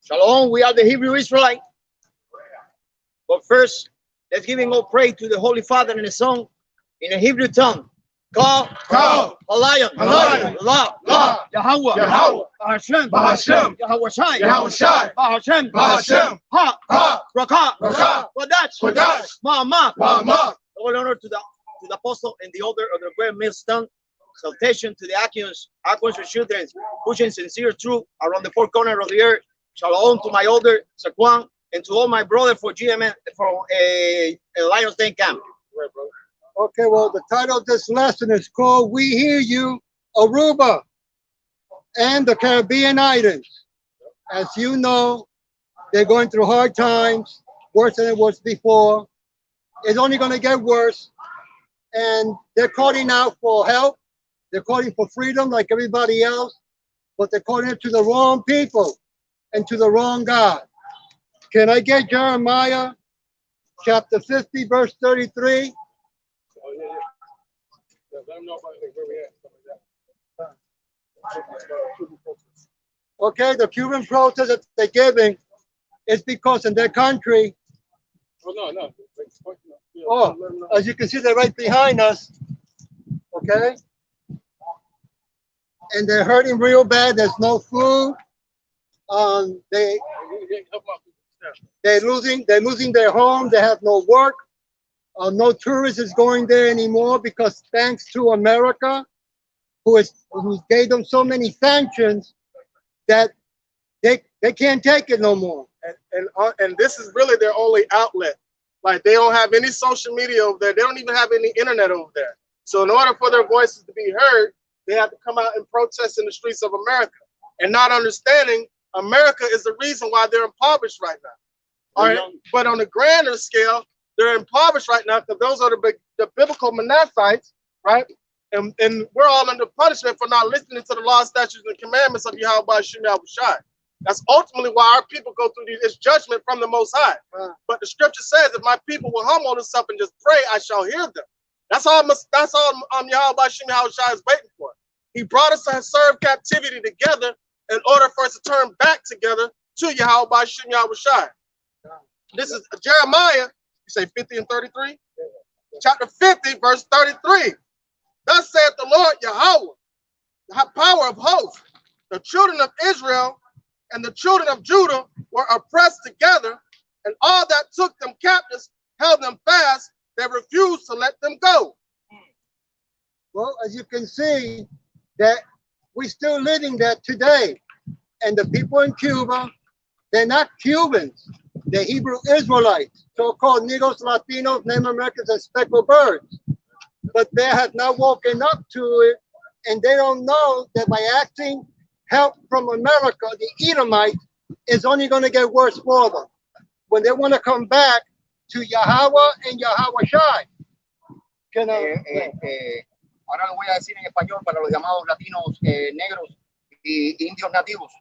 Shalom, we are the Hebrew Israelite. But first, let's give all praise to the Holy Father and the Son in the Hebrew tongue. Ka, Halayan, La, Yahawah, Bahashem, Yahawah Shai, Bahashem, Ha, Raka, Wadash, Ma'ama. All honor to the apostle and the order of the great millstone. Salutation to the Achaeans and children, pushing sincere truth around the four corners of the earth. Shalom to my older Saquon and to all my brother for GMN for a Lions Den camp. Okay, well, the title of this lesson is called "We Hear You, Aruba and the Caribbean Islands." As you know, they're going through hard times, worse than it was before. It's only going to get worse, and they're calling out for help. They're calling for freedom like everybody else, but they're calling it to the wrong people and to the wrong God. Can I get Jeremiah chapter 50, verse 33? Okay, the Cuban protest that they're giving is because in their country, as you can see, they're right behind us, okay? And they're hurting real bad. There's no food. They're losing their home. They have no work. No tourist is going there anymore because thanks to America, who gave them so many sanctions that they can't take it no more. And this is really their only outlet. Like, they don't have any social media over there. They don't even have any internet over there. So in order for their voices to be heard, they have to come out and protest in the streets of America, and not understanding America is the reason why they're impoverished right now. All right, but on a grander scale, they're impoverished right now because those are the biblical Manassites, right? And we're all under punishment for not listening to the law, statutes, and commandments of Yahawah Shai. That's ultimately why our people go through this judgment from the Most High. But the scripture says, if my people will humble themselves and just pray, I shall hear them. That's all Yahawah Shai is waiting for. He brought us to serve captivity together in order for us to turn back together to Yahawah Shai. This is Jeremiah, you say 50 and 33? Chapter 50, verse 33. Thus saith the Lord Yahawah, the power of hosts, the children of Israel and the children of Judah were oppressed together, and all that took them captives held them fast. They refused to let them go. Well, as you can see, that we're still living that today. And the people in Cuba, they're not Cubans. They're Hebrew Israelites, so-called Negros, Latinos, Native Americans, and speckled birds. But they have not woken up to it, and they don't know that by asking help from America, the Edomites, is only going to get worse for them when they want to come back to Yahawah and Yahawah Shai. Ahora lo voy a decir en español para los llamados latinos, negros y indios nativos.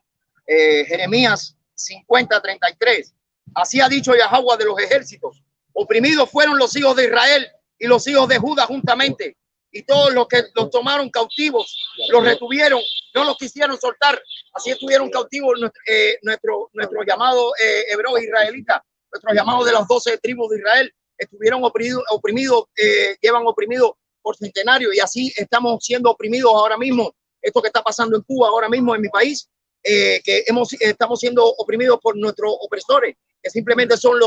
Jeremías 50:33. Así ha dicho Yahawah de los ejércitos. Oprimidos fueron los hijos de Israel y los hijos de Judá juntamente. Y todos los que los tomaron cautivos, los retuvieron, no los quisieron soltar. Así estuvieron cautivos nuestro llamado hebreo israelita, nuestros llamados de las 12 tribus de Israel. Estuvieron oprimidos, llevan oprimidos por centenario, y así estamos siendo oprimidos ahora mismo. Esto que está pasando en Cuba ahora mismo en mi país, que estamos siendo oprimidos por nuestros opresores, que simplemente son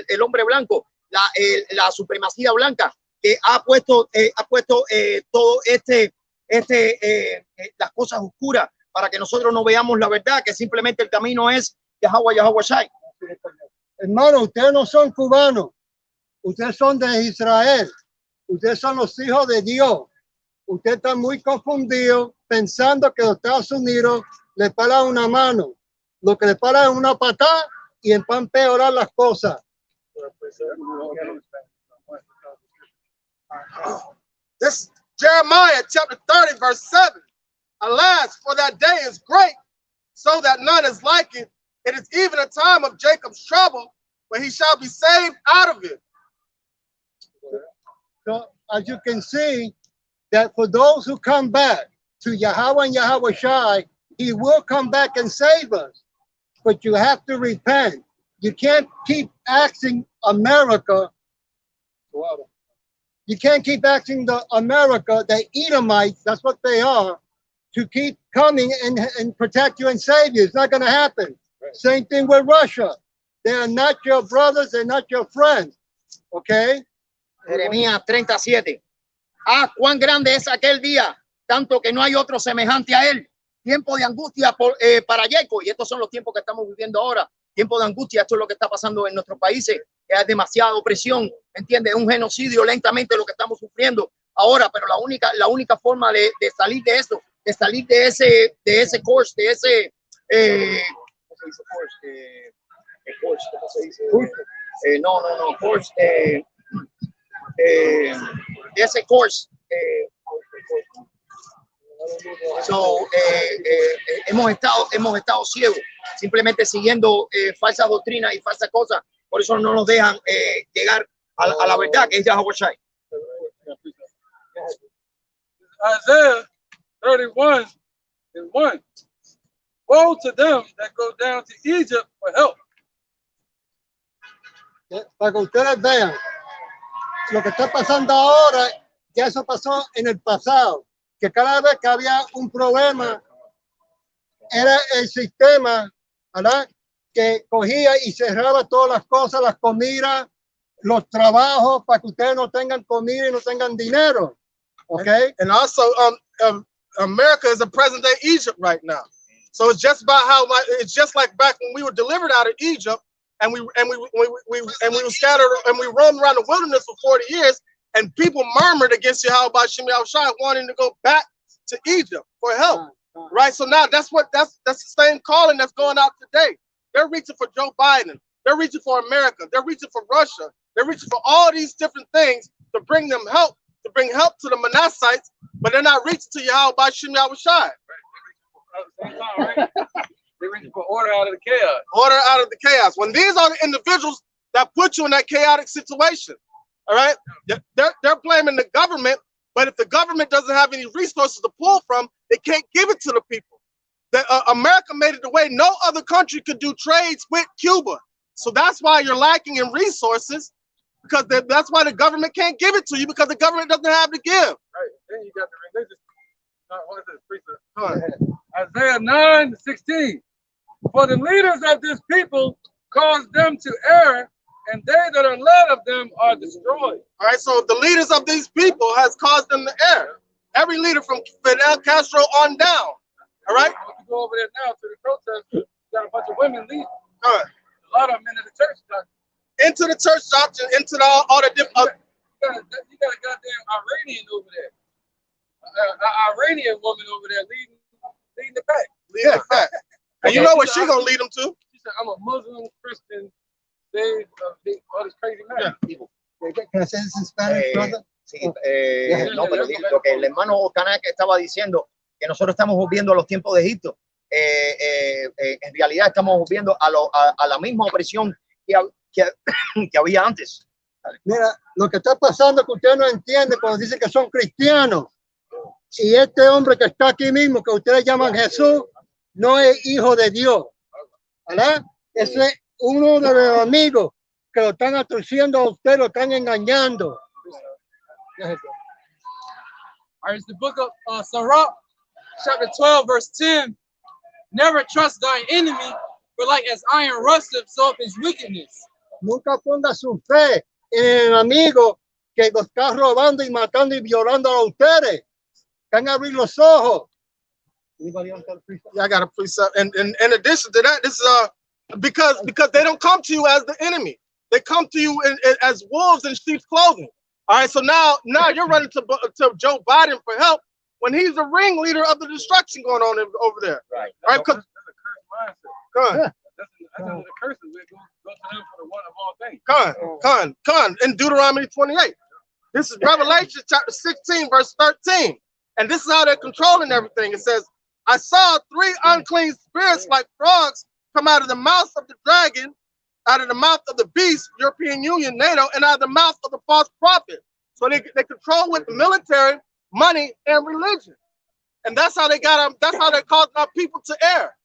el hombre blanco, la supremacía blanca, que ha puesto todo las cosas oscuras para que nosotros no veamos la verdad, que simplemente el camino es Yahawah Shai. Hermano, ustedes no son cubanos, ustedes son de Israel. Ustedes son los hijos de Dios. Ustedes están muy confundidos pensando que los Estados Unidos les para una mano. Lo que les para es una patada y van a empeorar las cosas. This Jeremiah chapter 30, verse 7. Alas, for that day is great, so that none is like it. It is even a time of Jacob's trouble, but he shall be saved out of it. So, as you can see, that for those who come back to Yahawah and Yahawah Shai, he will come back and save us. but you have to repent. You can't keep asking America. You can't keep asking the America, the Edomites, that's what they are, to keep coming and protect you and save you. It's not going to happen. Same thing with Russia. They are not your brothers, they're not your friends. Okay? Jeremías 37. Ah, cuán grande es aquel día, tanto que no hay otro semejante a él. Tiempo de angustia para Jacob, y estos son los tiempos que estamos viviendo ahora. Tiempo de angustia, esto es lo que está pasando en nuestros países, que hay demasiada opresión, ¿entiendes? Un genocidio lentamente lo que estamos sufriendo ahora, pero la única forma de salir de eso, de salir de ese course, de ese, ¿cómo se dice course? ¿Cómo se dice? Course, ese course. Hemos estado ciegos, simplemente siguiendo falsas doctrinas y falsas cosas. Por eso no nos dejan llegar a la verdad, que es Yahawah. Isaiah 31:1. Woe to them that go down to Egypt for help. Para que ustedes vean, lo que está pasando ahora, ya eso pasó en el pasado, que cada vez que había un problema, era el sistema, ¿verdad?, que cogía y cerraba todas las cosas, las comidas, los trabajos, para que ustedes no tengan comida y no tengan dinero. Okay? And also, America is a present-day Egypt right now. So it's just about how it's just like back when we were delivered out of Egypt, and we were scattered and we roamed around the wilderness for 40 years, and people murmured against Yahawah Shem Yahushua, wanting to go back to Egypt for help. Right? So now that's the same calling that's going out today. They're reaching for Joe Biden. They're reaching for America. They're reaching for Russia. They're reaching for all these different things to bring them help, to bring help to the Manassites, but they're not reaching to Yahawah Shem Yahushua. They're reaching for order out of the chaos. Order out of the chaos. When these are the individuals that put you in that chaotic situation, all right? They're blaming the government, but if the government doesn't have any resources to pull from, they can't give it to the people. America made it the way no other country could do trades with Cuba. So that's why you're lacking in resources, because that's why the government can't give it to you, because the government doesn't have to give. Right. Then you got the religious. What is it? Go ahead. Isaiah 9:16. For the leaders of this people cause them to err, and they that are led of them are destroyed. All right, so the leaders of these people has caused them to err. Every leader from Fidel Castro on down. All right? If you go over there now to the protest, you got a bunch of women leaving. All right. A lot of them into the church doctrine. Into the church doctrine, into all the different. You got a goddamn Iranian over there. An Iranian woman over there leading the pack. Leading the pack. And you know what she gonna lead them to? She said, I'm a Muslim, Christian, saved all this crazy man. Can I say this in Spanish, brother? Sí, no, pero lo que el hermano Canak estaba diciendo, que nosotros estamos volviendo a los tiempos de Egipto. En realidad estamos volviendo a la misma opresión que había antes. Mira, lo que está pasando es que usted no entiende cuando dicen que son cristianos. Y este hombre que está aquí mismo, que ustedes llaman Jesús, no es hijo de Dios, ¿verdad? Ese es uno de los amigos que lo están atorciendo a usted, lo están engañando. All right, it's the book of Sirach, chapter 12, verse 10. Never trust thy enemy, for like as iron rusteth, so is his wickedness. Nunca ponga su fe en el amigo que lo está robando y matando y violando a ustedes. Can abrir los ojos. Yeah, I got a precept. And in addition to that, this is because they don't come to you as the enemy. They come to you as wolves in sheep's clothing. All right, so now you're running to Joe Biden for help when he's the ringleader of the destruction going on over there. Right. Right. That's a cursed mindset. Go ahead. That's the curses. We go to them for the one of all things. Come. In Deuteronomy 28. This is Revelation chapter 16, verse 13. And this is how they're controlling everything. It says, I saw 3 unclean spirits like frogs come out of the mouth of the dragon, out of the mouth of the beast, European Union, NATO, and out of the mouth of the false prophet. So they control with military, money, and religion. And that's how they got them. That's how they're causing our people to err.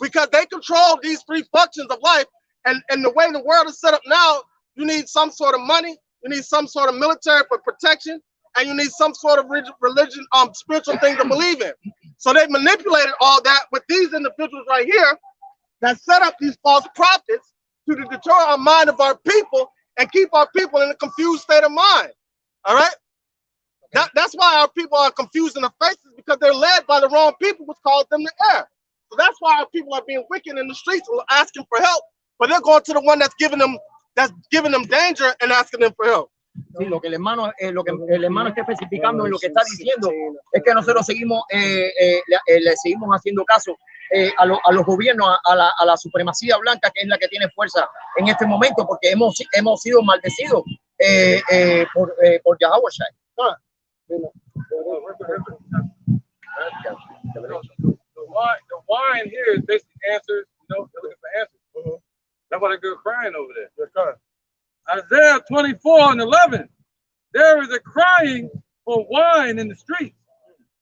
because they control these three functions of life. And the way the world is set up now, you need some sort of money, you need some sort of military for protection, and you need some sort of religion, spiritual thing to believe in. So they manipulated all that with these individuals right here that set up these false prophets to deter our mind of our people and keep our people in a confused state of mind. All right? That's why our people are confused in the faces, because they're led by the wrong people, which caused them to err. So that's why our people are being wicked in the streets, asking for help, but they're going to the one that's giving them danger and asking them for help. Sí, lo que el hermano está especificando en lo que está diciendo es que nosotros seguimos le seguimos haciendo caso a los gobiernos, a la supremacía blanca, que es la que tiene fuerza en este momento, porque hemos sido maldecidos por Yahawah. The wine here is basically answers. They're looking for answers. That's why they're good crying over there. Isaiah 24:11. There is a crying for wine in the streets.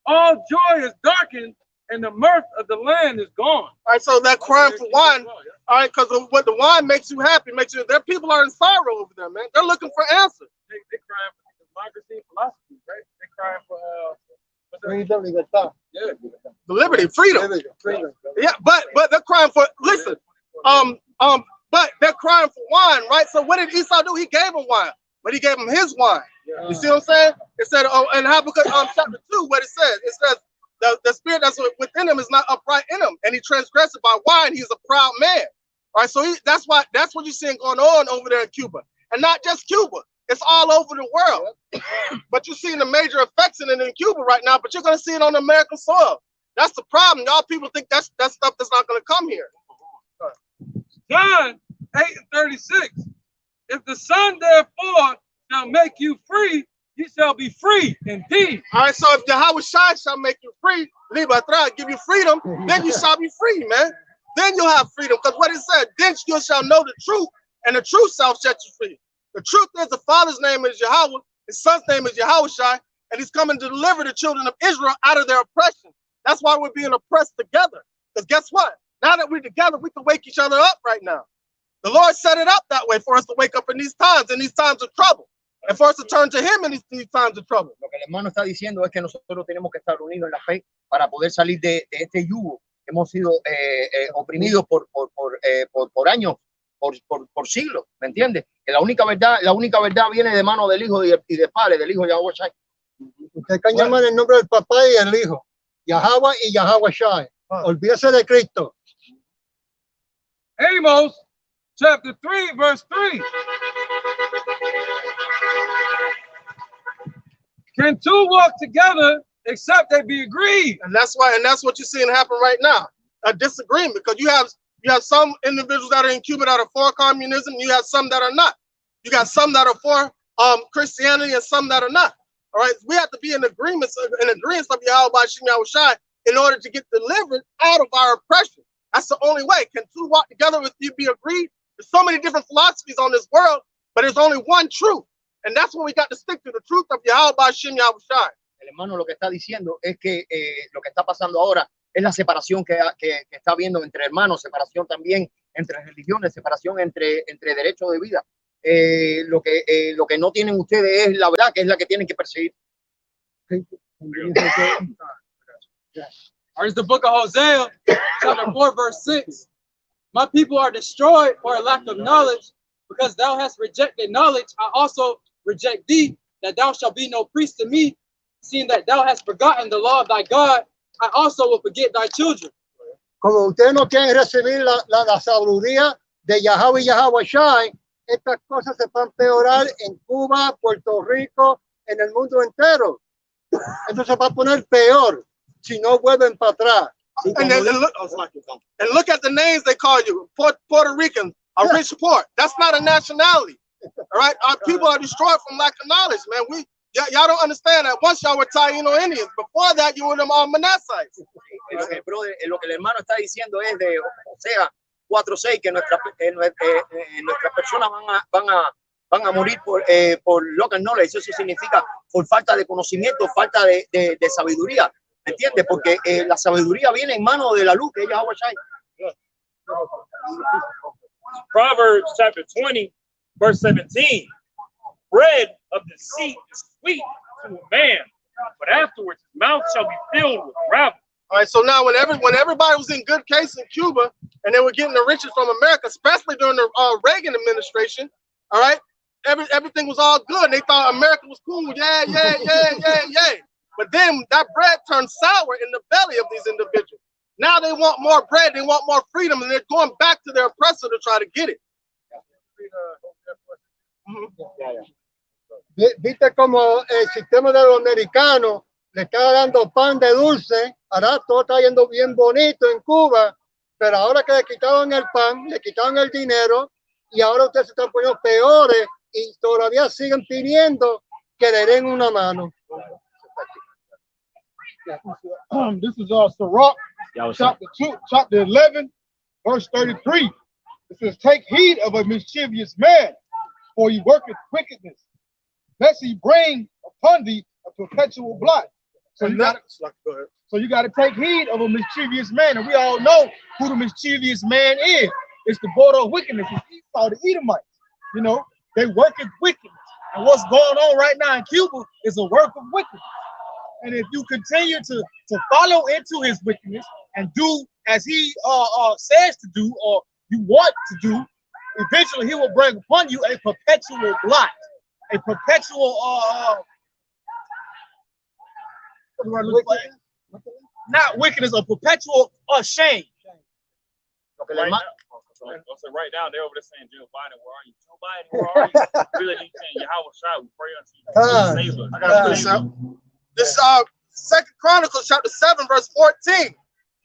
All joy is darkened, and the mirth of the land is gone. All right, so that crying for wine, all right, because what the wine makes you happy, makes you. Their people are in sorrow over there, man. They're looking for answers. They crying for democracy, philosophy, right? They're crying for the liberty, freedom. Yeah, but they're crying for. Listen, but they're crying for wine, right? So what did Esau do? He gave them wine, but he gave them his wine. You see what I'm saying? It said, in Habakkuk chapter 2, what it says, the spirit that's within him is not upright in him, and he transgressed by wine. He's a proud man. All right, so that's what you're seeing going on over there in Cuba, and not just Cuba. It's all over the world. But you're seeing the major effects in it in Cuba right now, but you're going to see it on American soil. That's the problem. Y'all people think that's stuff that's not going to come here. John 8:36. If the Son therefore shall make you free, you shall be free indeed. All right, so if Yahawah shall make you free, give you freedom, then you shall be free, man. Then you'll have freedom. Because what it said, then you shall know the truth, and the truth shall set you free. The truth is the Father's name is Yahawah, his Son's name is Yahawah, and he's coming to deliver the children of Israel out of their oppression. That's why we're being oppressed together. Because guess what? Now that we're together, we can wake each other up right now. The Lord set it up that way for us to wake up in these times of trouble, and for us to turn to him in these times of trouble. Lo que el hermano está diciendo es que nosotros tenemos que estar unidos en la fe para poder salir de este yugo. Hemos sido oprimidos por años, por siglos, ¿me entiendes? Que la única verdad viene de mano del Hijo y del Padre, del Hijo Yahawah. Usted can llamar el nombre del papá y el hijo, Yahawah y Yahawah. Olvídese de Cristo. Amos chapter 3, verse 3. Can two walk together except they be agreed? And that's what you're seeing happen right now. A disagreement, because you have some individuals that are in Cuba that are for communism, you have some that are not. You got some that are for Christianity and some that are not. All right, we have to be in agreement of Yahawah in order to get delivered out of our oppression. That's the only way. Can two walk together with you be agreed? There's so many different philosophies on this world, but there's only one truth. And that's what we got to stick to, the truth of Yahawah Shem Yahushai. El hermano lo que está diciendo es que lo que está pasando ahora es la separación que está habiendo entre hermanos, separación también entre religiones, separación entre derechos de vida. Lo que no tienen ustedes es la verdad, que es la que tienen que perseguir. Or is the book of Hosea, chapter 4, verse 6. My people are destroyed for a lack of knowledge, because thou hast rejected knowledge. I also reject thee, that thou shalt be no priest to me, seeing that thou hast forgotten the law of thy God. I also will forget thy children. Como ustedes no quieren recibir la sabiduría de Yahawah y Yahawah, estas cosas se van a empeorar en Cuba, Puerto Rico, en el mundo entero. Esto se va a poner peor si no vuelven para atrás. And look at the names they call you. Puerto Rican, a rich port. That's not a nationality. All right, our people are destroyed from lack of knowledge, man. Y'all don't understand that. Once y'all were Taino Indians, before that you were them all Manassites. Lo que el hermano está diciendo es de Osea 4:6, que nuestras personas van a morir por local knowledge. Eso significa por falta de conocimiento, falta de sabiduría. ¿Me entiendes? Porque la sabiduría viene en mano de la luz, que es Yahawah. Proverbs chapter 20, verse 17. Bread of deceit is sweet to a man, but afterwards his mouth shall be filled with gravel. All right, so now when everybody was in good case in Cuba and they were getting the riches from America, especially during the Reagan administration, all right, everything was all good. And they thought America was cool. Yeah. But then that bread turned sour in the belly of these individuals. Now they want more bread, they want more freedom, and they're going back to their oppressor to try to get it. Viste como el sistema de los americanos le estaba dando pan de dulce, ahora todo está yendo bien bonito en Cuba, pero ahora que le quitaron el pan, le quitaron el dinero y ahora ustedes se están poniendo peores y todavía siguen pidiendo que le den una mano. This is Sirach, chapter 11, verse 33. It says, "Take heed of a mischievous man, for he worketh wickedness. Lest he bring upon thee a perpetual blot." So you got to take heed of a mischievous man, and we all know who the mischievous man is. It's the border of wickedness. It's Esau, the Edomites. You know, they worketh wickedness, and what's going on right now in Cuba is a work of wickedness. And if you continue to follow into his wickedness and do as he says to do, or you want to do, eventually he will bring upon you a perpetual blot, a perpetual what do I look like? Not wickedness, a perpetual shame. Okay, right now they're over there saying, Joe Biden, where are you? Joe Biden, where are you? Really, he's saying, Yahawah Shai, we pray unto you. Save us. I gotta put this out. This Second Chronicles chapter 7, verse 14.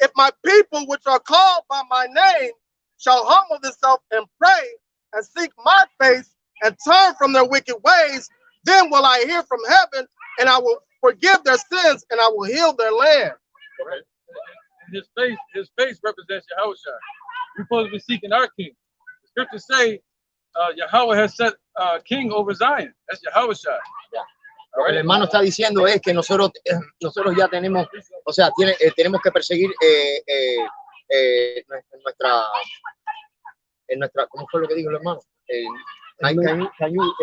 If my people which are called by my name shall humble themselves and pray and seek my face and turn from their wicked ways, then will I hear from heaven and I will forgive their sins and I will heal their land. Right. His face represents Yahawah Shai. We're supposed to be seeking our king. The scriptures say Yahawah has set king over Zion. That's Yahawah Shai. Lo que el hermano está diciendo es que nosotros ya tenemos, o sea, tenemos que perseguir nuestra, ¿cómo fue lo que dijo el hermano? Can you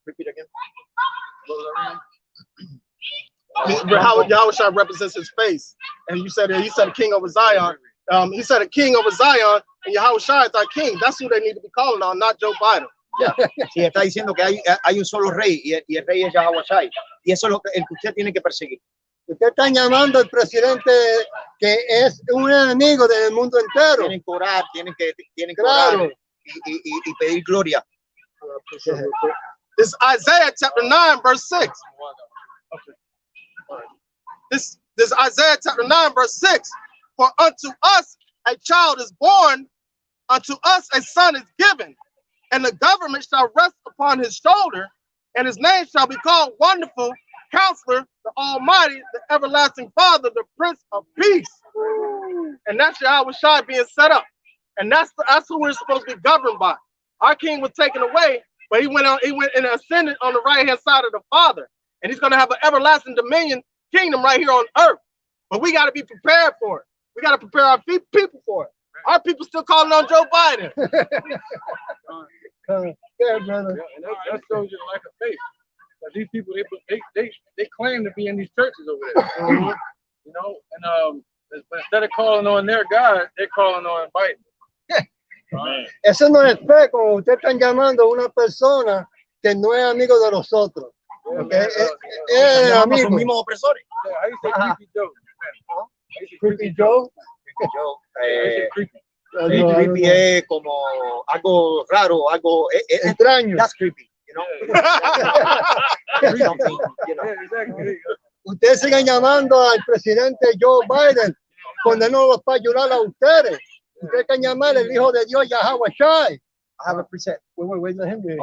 repeat again? Yahawah Shai represents his face, and you said he said a king over Zion. He said a king over Zion, and Yahawah Shai is our king. That's who they need to be calling on, not Joe Biden. Ya. Sí, está diciendo que hay un solo rey y el rey es Yahawah Shai. Y eso es el que usted tiene que perseguir. Usted está llamando al presidente que es un enemigo del mundo entero. Tienen que orar, tienen que orar y pedir gloria. This Isaiah chapter 9, verse 6. This Isaiah chapter 9, verse 6. For unto us a child is born, unto us a son is given, and the government shall rest upon his shoulder, and his name shall be called Wonderful, Counselor, the Almighty, the Everlasting Father, the Prince of Peace. And that's Yahawah Shai being set up. And that's who we're supposed to be governed by. Our king was taken away, but he went and ascended on the right-hand side of the Father. And he's going to have an everlasting dominion kingdom right here on earth. But we got to be prepared for it. We got to prepare our people for it. Our people still calling on Joe Biden. Yeah, brother. And that shows you the lack of faith. These people, they claim to be in these churches over there. You know, and but instead of calling on their God, they're calling on Biden. Eso no es fe, como usted están llamando a una persona que no es amigo de nosotros. Okay? Es amigo. Los mismos opresores. Yeah, how you say Creepy Joe? Creepy Joe. Creepy es como algo raro, algo extraño. That's creepy, you know. Something, you know. Yeah, exactly. Ustedes sigan llamando al presidente Joe Biden cuando no los va a ayudar a ustedes. Ustedes can llamar al hijo de Dios Yahawah Shai. I have a preset. Wait, let him do it.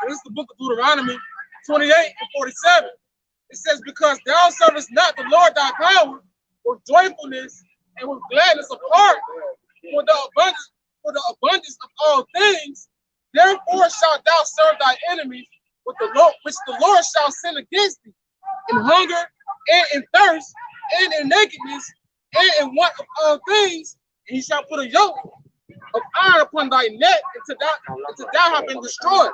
This is the book of Deuteronomy 28 and 47. It says, because thou servest not the Lord thy power with joyfulness and with gladness of heart for the abundance of all things, therefore shalt thou serve thy enemies with the Lord, which the Lord shall send against thee, in hunger and in thirst and in nakedness and in want of all things, he shall put a yoke of iron upon thy neck until thou have been destroyed.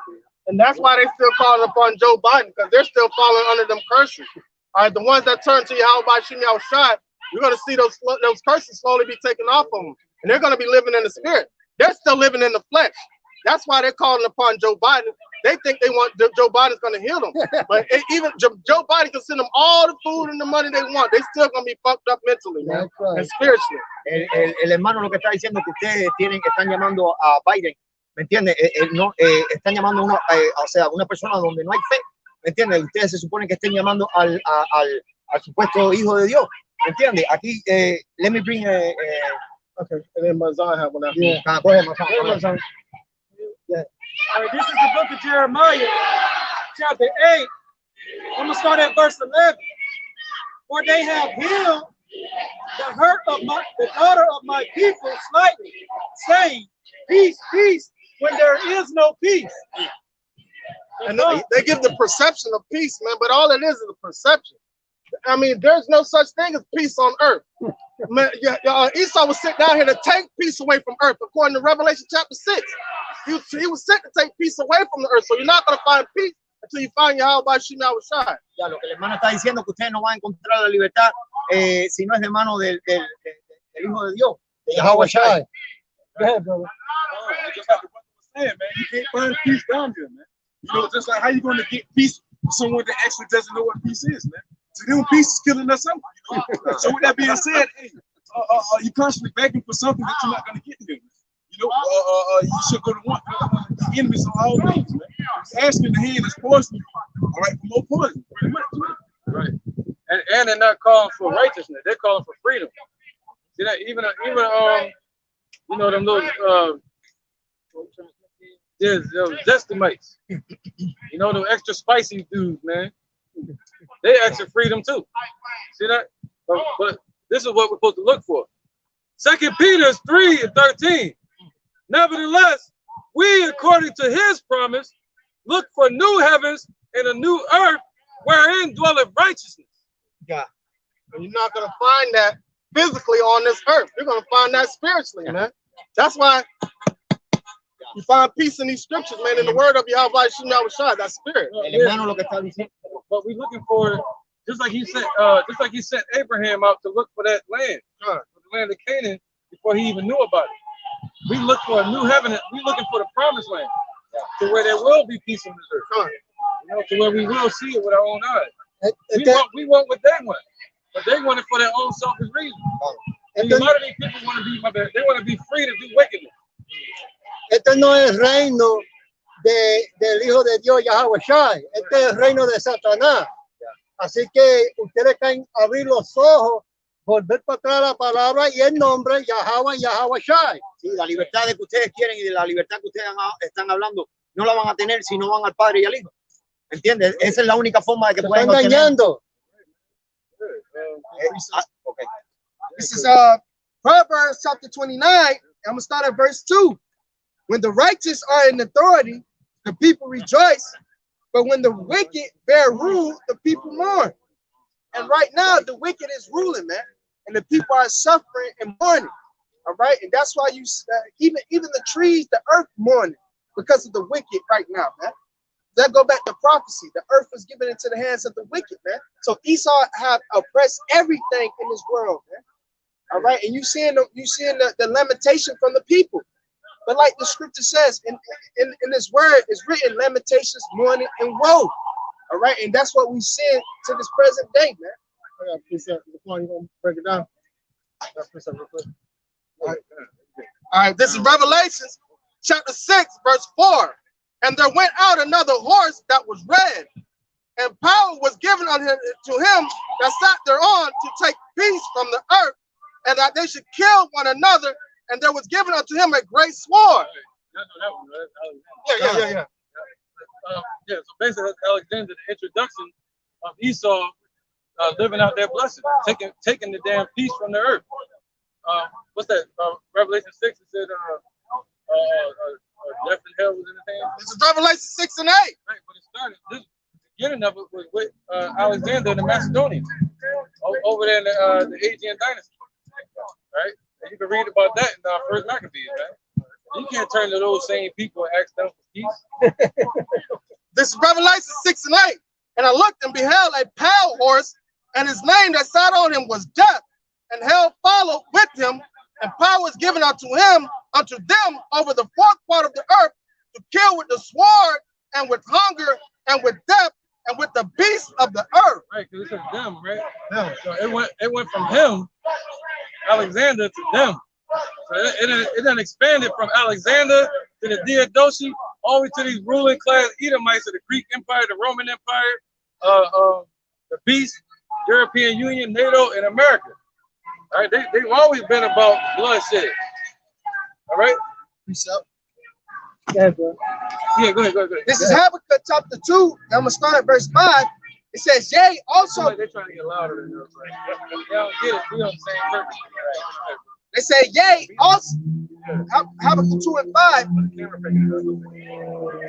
And that's why they still calling upon Joe Biden, because they're still falling under them curses. All right, the ones that turn to Yahawah Shem Yahushua, you're going to see those curses slowly be taken off of them. And they're going to be living in the spirit. They're still living in the flesh. That's why they're calling upon Joe Biden. They think they want Joe Biden's going to heal them. But even Joe Biden can send them all the food and the money they want. They're still going to be fucked up mentally, man, and spiritually. El hermano lo que está diciendo que ustedes están llamando a Biden, ¿me entiendes? No, están llamando a una persona donde no hay fe, ¿me entiendes? Ustedes se supone que estén llamando al supuesto hijo de Dios, ¿me entiendes? Aquí, let me bring okay, and then Mazan have one after. Yeah. Go ahead, Mazan. Yeah. All right, this is the book of Jeremiah, chapter 8. I'm going to start at verse 11. For they have healed the hurt of the daughter of my people slightly, saying, peace, peace, when there is no peace. And they give the perception of peace, man, but all it is a perception. I mean, there's no such thing as peace on earth. Man, Esau was sent down here to take peace away from earth, according to Revelation chapter 6. He was sent to take peace away from the earth, so you're not going to find peace until you find Yahawah Shem Yahushua. Ya, lo que el hermano está diciendo es que ustedes no van a encontrar la libertad si no es de mano del Hijo de Dios, de Yahawah Shai. Go ahead, brother. Just like the brother was saying, man, you can't find peace down here, man. You know, just like how you going to get peace from someone that actually doesn't know what peace is, man. To them, peace is killing us something. You know? So with that being said, hey, you constantly begging for something that you're not going to get here. You know, you should go to one the enemies on all things, man. Asking the hand is poison, all right, for more poison, pretty much, man. Right. And they're not calling for righteousness, they're calling for freedom. See that even you know, them little those zestimates, you know, them extra spicy dudes, man. They asking freedom too. See that? But this is what we're supposed to look for. 2 Peter 3:13. Nevertheless, we, according to his promise, look for new heavens and a new earth wherein dwelleth righteousness. Yeah. And you're not going to find that physically on this earth. You're going to find that spiritually, man. That's why you find peace in these scriptures, man, in the word of Yahawah Shem Yahushua, that spirit. But we're looking for, just like he sent Abraham out to look for that land, for the land of Canaan, before he even knew about it. We look for a new heaven. We're looking for the promised land, to where there will be peace on this earth. You know, to where we will see it with our own eyes. We want what they want, but they want it for their own selfish reasons. And a lot of these people want to be, they want to be free to do wickedness. Este no es el reino del Hijo de Dios, Yahawah Shai. Este es el reino de Satanás. Así que ustedes caen a abrir los ojos, volver para atrás la palabra y el nombre, Yahawah Shai. Sí, la libertad de que ustedes quieren y de la libertad que ustedes están hablando, no la van a tener si no van al Padre y al Hijo. ¿Entiendes? Esa es la única forma de que puedan obtener. Engañando. Okay. This is Proverbs chapter 29. I'm going to start at verse 2. When the righteous are in authority, the people rejoice. But when the wicked bear rule, the people mourn. And right now, the wicked is ruling, man. And the people are suffering and mourning. All right? And that's why you even the trees, the earth mourning because of the wicked right now, man. That go back to prophecy. The earth was given into the hands of the wicked, man. So Esau have oppressed everything in this world, man. All right? And you seeing the lamentation from the people. But like the scripture says, in this word is written lamentations, mourning, and woe. All right, and that's what we see to this present day, man. Before you gonna break it down. All right, this is Revelation chapter 6, verse 4. And there went out another horse that was red, and power was given unto him that sat thereon to take peace from the earth, and that they should kill one another. And there was given unto him a great sword. Yeah. So basically, Alexander, the introduction of Esau living out their blessing, taking the damn peace from the earth. What's that? Revelation 6, it said death and hell was in his hands. This is Revelation 6 and 8. Right, but it started, the beginning of it was with Alexander the Macedonian over there in the Aegean dynasty. Right? And you can read about that in First Maccabees, man. You can't turn to those same people and ask them for peace. This is Revelation 6 and 8. And I looked and beheld a pale horse, and his name that sat on him was Death, and hell followed with him, and power was given unto them over the fourth part of the earth to kill with the sword, and with hunger, and with death, and with the beasts of the earth. Right, because it says them, right? Them. So it went from him, Alexander, to them. So it then expanded from Alexander to the Diadochi, all the way to these ruling class Edomites of the Greek Empire, the Roman Empire, the beast, European Union, NATO, and America. All right, they've always been about bloodshed. All right? Yeah, bro. Yeah, go ahead. This is Habakkuk chapter 2. I'm going to start at verse 5. It says, yea, also. They're trying to get louder than us. Right? They don't get it. We on the same purpose. They say, yea, also. Habakkuk 2 and 5.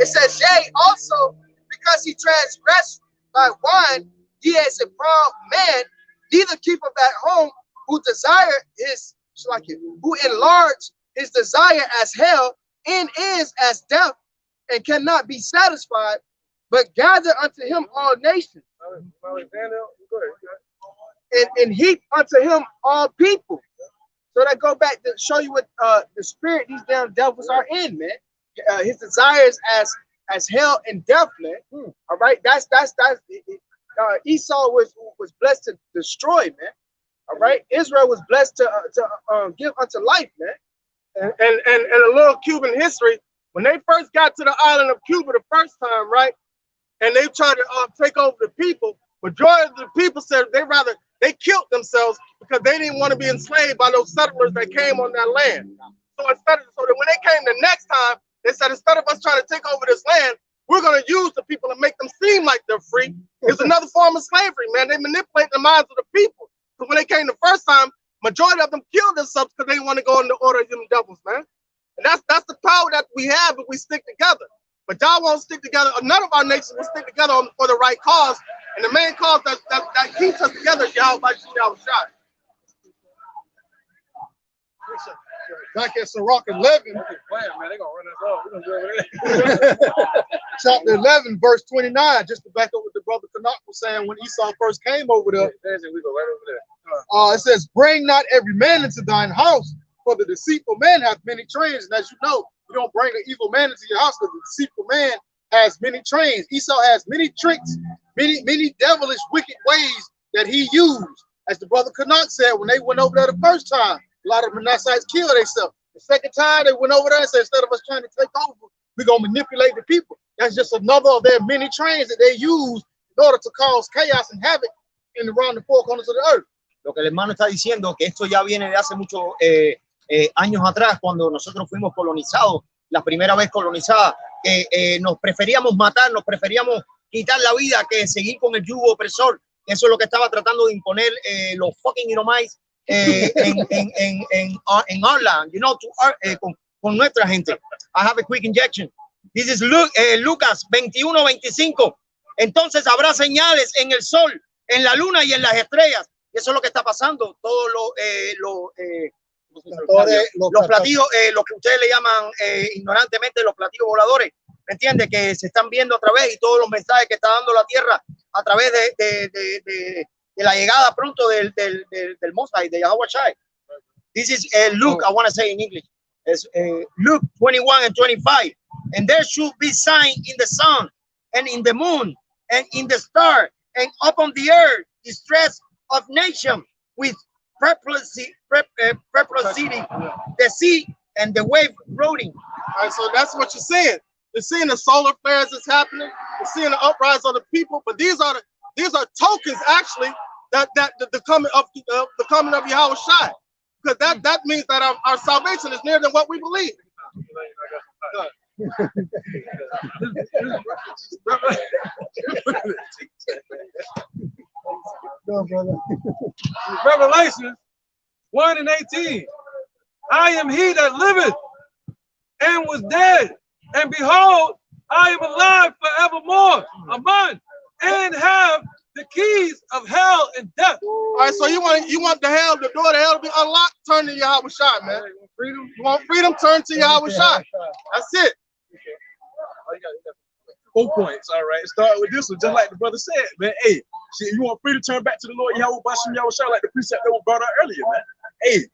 It says, yea, also, because he transgressed by wine, he is a proud man, neither keepeth at home, who desire who enlarge his desire as hell, and is as death, and cannot be satisfied, but gather unto him all nations, and heap unto him all people. So that go back to show you what the spirit these damn devils are in, man. His desires as hell and death, man. All right, that's Esau was blessed to destroy, man. All right, Israel was blessed to give unto life, man. And a little Cuban history, when they first got to the island of Cuba the first time, right, and they tried to take over the people, majority of the people said they killed themselves because they didn't want to be enslaved by those settlers that came on that land. So that when they came the next time, they said, instead of us trying to take over this land, we're going to use the people and make them seem like they're free. It's another form of slavery, man. They manipulate the minds of the people. So when they came the first time, majority of them killed themselves because they want to go in the order of them devils, man. And that's the power that we have if we stick together. But y'all won't stick together. None of our nations will stick together for the right cause. And the main cause that keeps us together is Yahawah. Back at Sirach 11, Man, they gonna run us off. We're gonna do it. chapter 11, verse 29, just to back up what the brother Canuck was saying when Esau first came over there. We go right over there. It says, bring not every man into thine house, for the deceitful man hath many trains. And as you know, you don't bring an evil man into your house, because the deceitful man has many trains. Esau has many tricks, many devilish, wicked ways that he used. As the brother Canuck said, when they went over there the first time, a lot of Manassites killed themselves. The second time they went over there and said, instead of us trying to take over, we're going to manipulate the people. That's just another of their many trains that they use in order to cause chaos and havoc in around the four corners of the earth. Lo que el hermano está diciendo, que esto ya viene de hace muchos años atrás, cuando nosotros fuimos colonizados, la primera vez colonizada, que nos preferíamos matar, nos preferíamos quitar la vida que seguir con el yugo opresor. Eso es lo que estaba tratando de imponer los fucking Edomites en our land, you know, con nuestra gente. I have a quick injection. This is Lucas 21:25. Entonces habrá señales en el sol, en la luna y en las estrellas. Y eso es lo que está pasando. Todos los platillos, lo que ustedes le llaman ignorantemente los platillos voladores, ¿me entiende? Que se están viendo a través, y todos los mensajes que está dando la tierra a través de la llegada pronto del Mosai, de Yahawah. This is Luke, I want to say in English. It's Luke 21:25. And there should be sign in the sun and in the moon and in the star and upon the earth, distress of nation with perplexity, the sea and the wave rolling. All right, so that's what you're seeing. You're seeing the solar flares that's happening. You're seeing the uprise of the people, but these are tokens actually that the coming of Yahawah Shai, because that means that our salvation is nearer than what we believe. Revelation 1:18. I am he that liveth and was dead, and behold, I am alive forevermore, and have the keys of hell and death. All right, so you want the door to hell to be unlocked? Turn to Yahawah Shai, man. Freedom. You want freedom? Turn to Yahawah Shai. That's it. 4 points, all right. Start with this one, just like the brother said, man. Hey, shit, you want free to turn back to the Lord Yahweh Bashim Yahweh Shai, like the precept that was brought out earlier, man. Hey,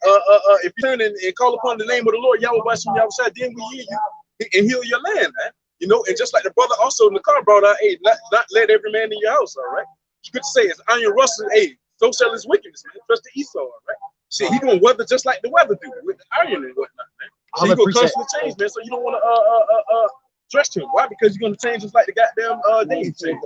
if you turn and call upon the name of the Lord Yahweh Bashim Yahweh Shai, then we hear you and heal your land, man. You know, and just like the brother also in the car brought out, hey, not let every man in your house, all right. It's good to say, it's iron rustle, hey, so shall his wickedness, man. Trust the Esau, all right. Shit, he gonna weather just like the weather do with the iron and whatnot, man. So he gonna constantly change, man. So you don't want to trust him. Why? Because you're gonna change just like the goddamn days change.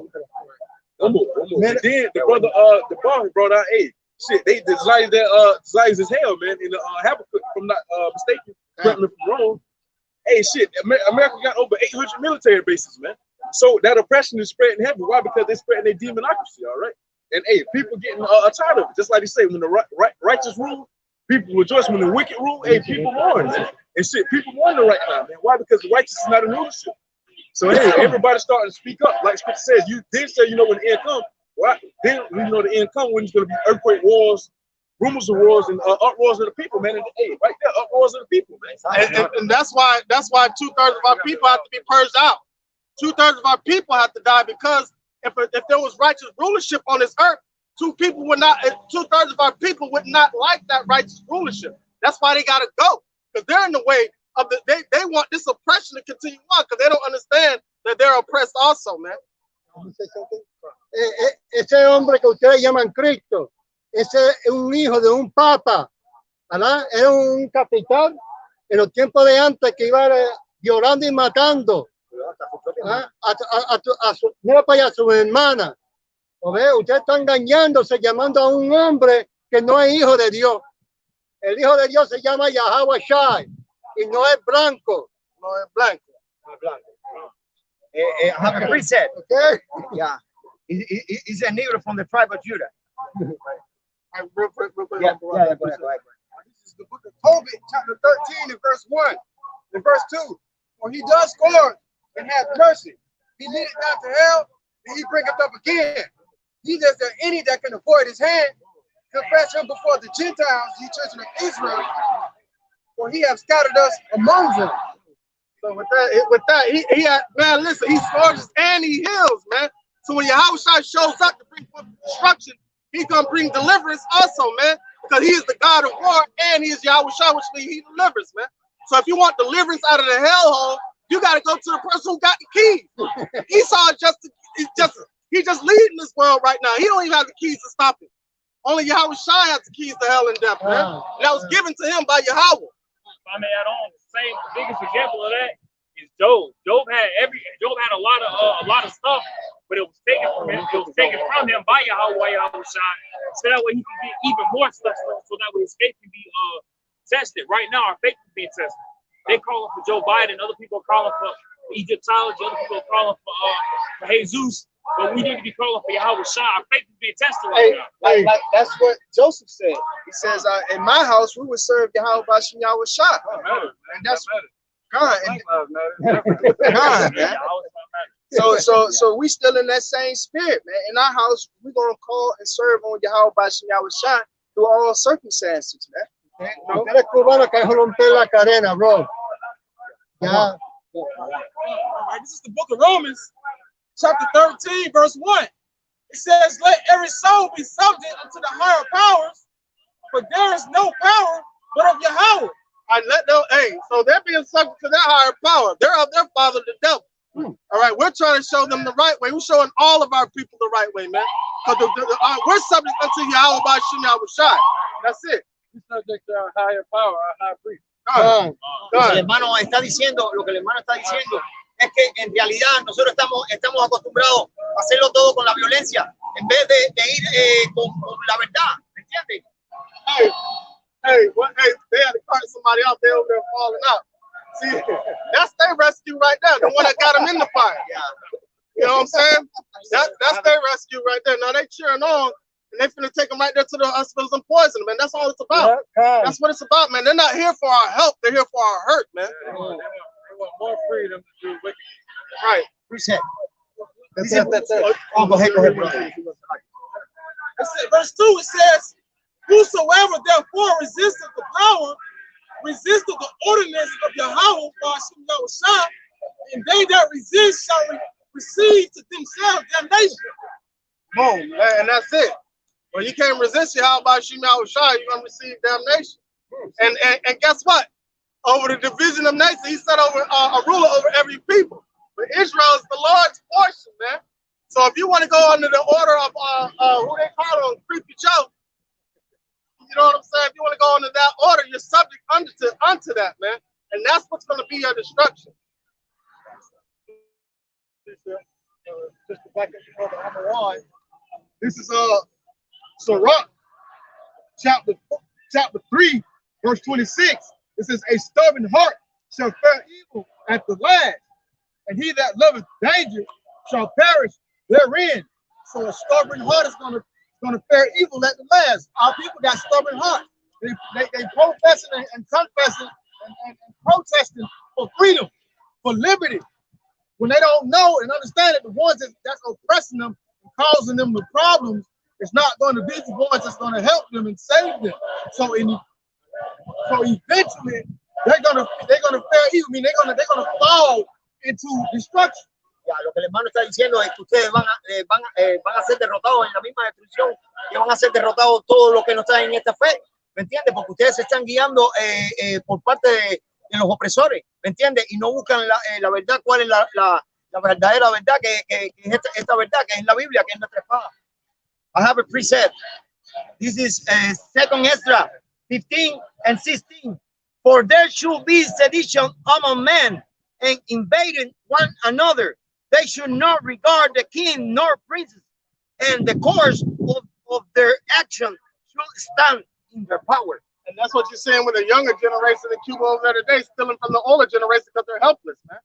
One more. And then the brother, the bar brought out, hey, shit, they desires that desires as hell, man. In the Habakkuk, if I'm not mistaken, correct me if I'm wrong. Hey, shit, America got over 800 military bases, man. So that oppression is spreading heavy. Why? Because they're spreading their demonocracy, all right? And hey, people getting tired of it. Just like they say, when the righteous rule, people rejoice. When the wicked rule, hey, people mourn, man. And shit, people mourn right now, man. Why? Because the righteous is not in rulership. So hey, everybody's starting to speak up. Like Scripture says, you did say, you know, when the end comes. Why? Then we know the end comes when it's going to be earthquake wars, rumors of wars, and uproars of the people, man. And hey, right there, uproars of the people, man. And that's why 2/3 of our people have to be purged out. 2/3 of our people have to die, because if there was righteous rulership on this earth, 2/3 of our people would not like that righteous rulership. That's why they gotta go, because they're in the way of they want this oppression to continue on, because they don't understand that they're oppressed also, man. Ese hombre que ustedes llaman Cristo, ese es un hijo de un papa, ¿verdad? Era un capitán en los tiempos de antes que iba violando y matando mira para allá, a su hermana. ¿O ve? Usted está engañándose, llamando a un hombre que no es hijo de Dios. El hijo de Dios se llama Yahawah Shai y no es blanco. No es blanco. No es blanco. I have a preset. Okay? Yeah. He's a Negro from the tribe of Judah. Real quick. Yeah, go ahead. This is the book of Tobit, chapter 13, and verse 1. And verse 2. For he does scorn and have mercy. He leadeth down to hell, and he bringeth up again. He does there any that can avoid his hand. Confess him before the Gentiles, ye children of Israel, for he hath scattered us among them. So with that, he had, man, listen, he scourges and he heals, man. So when Yahawah Shai shows up to bring forth destruction, he's gonna bring deliverance also, man, because he is the God of war and he is Yahawah Shai, which means he delivers, man. So if you want deliverance out of the hellhole, you got to go to the person who got the keys. Esau he's just leading this world right now. He don't even have the keys to stop it. Only Yahawah Shai has the keys to hell and death, man. And that was given to him by Yahawah. If I may add on, the biggest example of that is Job. Job had a lot of stuff, but it was taken from him. It was taken from him by Yahawah Shai, so that way he can get even more stuff, so that way his faith can be tested. Right now, our faith is being tested. They calling for Joe Biden. Other people are calling for Egyptology. Other people are calling for Jesus. But we need to be calling for Yahawah Shai. Our faith is being tested right now. Like that's what Joseph said. He says, "In my house, we would serve Yahawah Bashim Yahweh Shai." And that's God. God, man. So we still in that same spirit, man. In our house, we're gonna call and serve on Yahawah Bashim Yahweh Shai through all circumstances, man. Eres cubano que es romper la cadena, bro. Ya. This is the book of Romans, chapter 13, verse 1. It says, let every soul be subject unto the higher powers, for there is no power but of Yahawah. So they're being subject to their higher power. They're of their father, the devil. All right, we're trying to show them the right way. We're showing all of our people the right way, man. Because we're subject unto Yahawah Bashim Yahweh Shai. That's it. We're subject to our higher power, our high priest. Lo que el hermano está diciendo es que en realidad nosotros estamos acostumbrados a hacerlo todo con la violencia en vez de ir con la verdad, ¿me entiendes? Hey, they had to cart somebody out there over there falling out. See, that's their rescue right there, the one that got them in the fire. Yeah. You know what I'm saying? That's their rescue right there. Now they cheering on, and they finna take them right there to the hospitals and poison them, man. That's all it's about. That's what it's about, man. They're not here for our help. They're here for our hurt, man. They want more freedom to do wickedness. Right. Reset. Go ahead, bro. It said, verse 2, it says, whosoever therefore resisteth the power, resisteth the ordinance of Yahawah, Yahweh, and they that resist shall receive to themselves damnation. Boom, and that's it. Well, you can't resist Yahawah, you're gonna receive damnation. And guess what? Over the division of nations, he set over a ruler over every people. But Israel is the Lord's portion, man. So if you want to go under the order of who they call them, creepy Joe, you know what I'm saying? If you want to go under that order, you're subject unto that, man. And that's what's going to be your destruction. Just to back up the number one, this is Sirach, chapter 3, verse 26. It says, a stubborn heart shall fare evil at the last, and he that loveth danger shall perish therein. So a stubborn heart is gonna fare evil at the last. Our people got stubborn hearts. They professing and confessing and protesting for freedom, for liberty, when they don't know and understand that the ones that's oppressing them and causing them the problems, it's not going to be the ones that's going to help them and save them. So eventually they're gonna fare evil. I mean, they're gonna fall into destruction. Ya, lo que el hermano está diciendo es que ustedes van a ser derrotados en la misma destrucción, que van a ser derrotados todos los que no están en esta fe, ¿me entiendes? Porque ustedes se están guiando por parte de los opresores, ¿me entiendes? Y no buscan la verdad, cuál es la verdadera verdad, que es esta verdad, que es la Biblia, que es nuestra espada. I have a precept. This is 2 Ezra 15 and 16. For there should be sedition among men and invading one another. They should not regard the king nor princes, and the course of their action should stand in their power. And that's what you're saying with the younger generation in Cuba over there today, stealing from the older generation because they're helpless, man.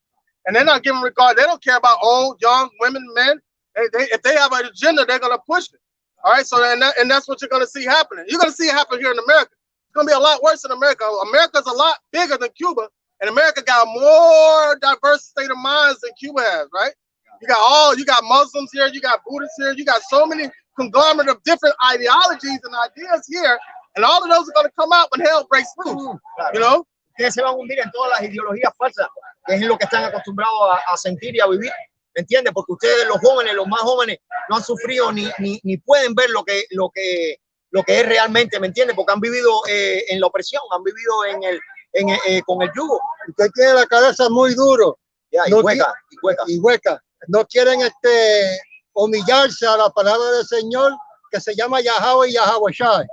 And they're not giving regard. They don't care about old, young, women, men. If they have an agenda, they're going to push it. All right, so and that's what you're going to see happening. You're going to see it happen here in America. It's going to be a lot worse in America. America's a lot bigger than Cuba, and America got more diverse state of minds than Cuba has, right? You got Muslims here, you got Buddhists here, you got so many conglomerate of different ideologies and ideas here, and all of those are going to come out when hell breaks loose, you know? Ustedes se van a hundir en todas las ideologías falsas, que es lo que están acostumbrados a sentir y a vivir, ¿me entiendes? Porque ustedes, los jóvenes, los más jóvenes, no han sufrido ni pueden ver lo que es realmente, ¿me entiendes? Porque han vivido en la opresión, han vivido con el yugo. Usted tiene la cabeza muy duro. Yeah, no y hueca. No quieren humillarse a la palabra del Señor, que se llama Yahawah y Yahawah.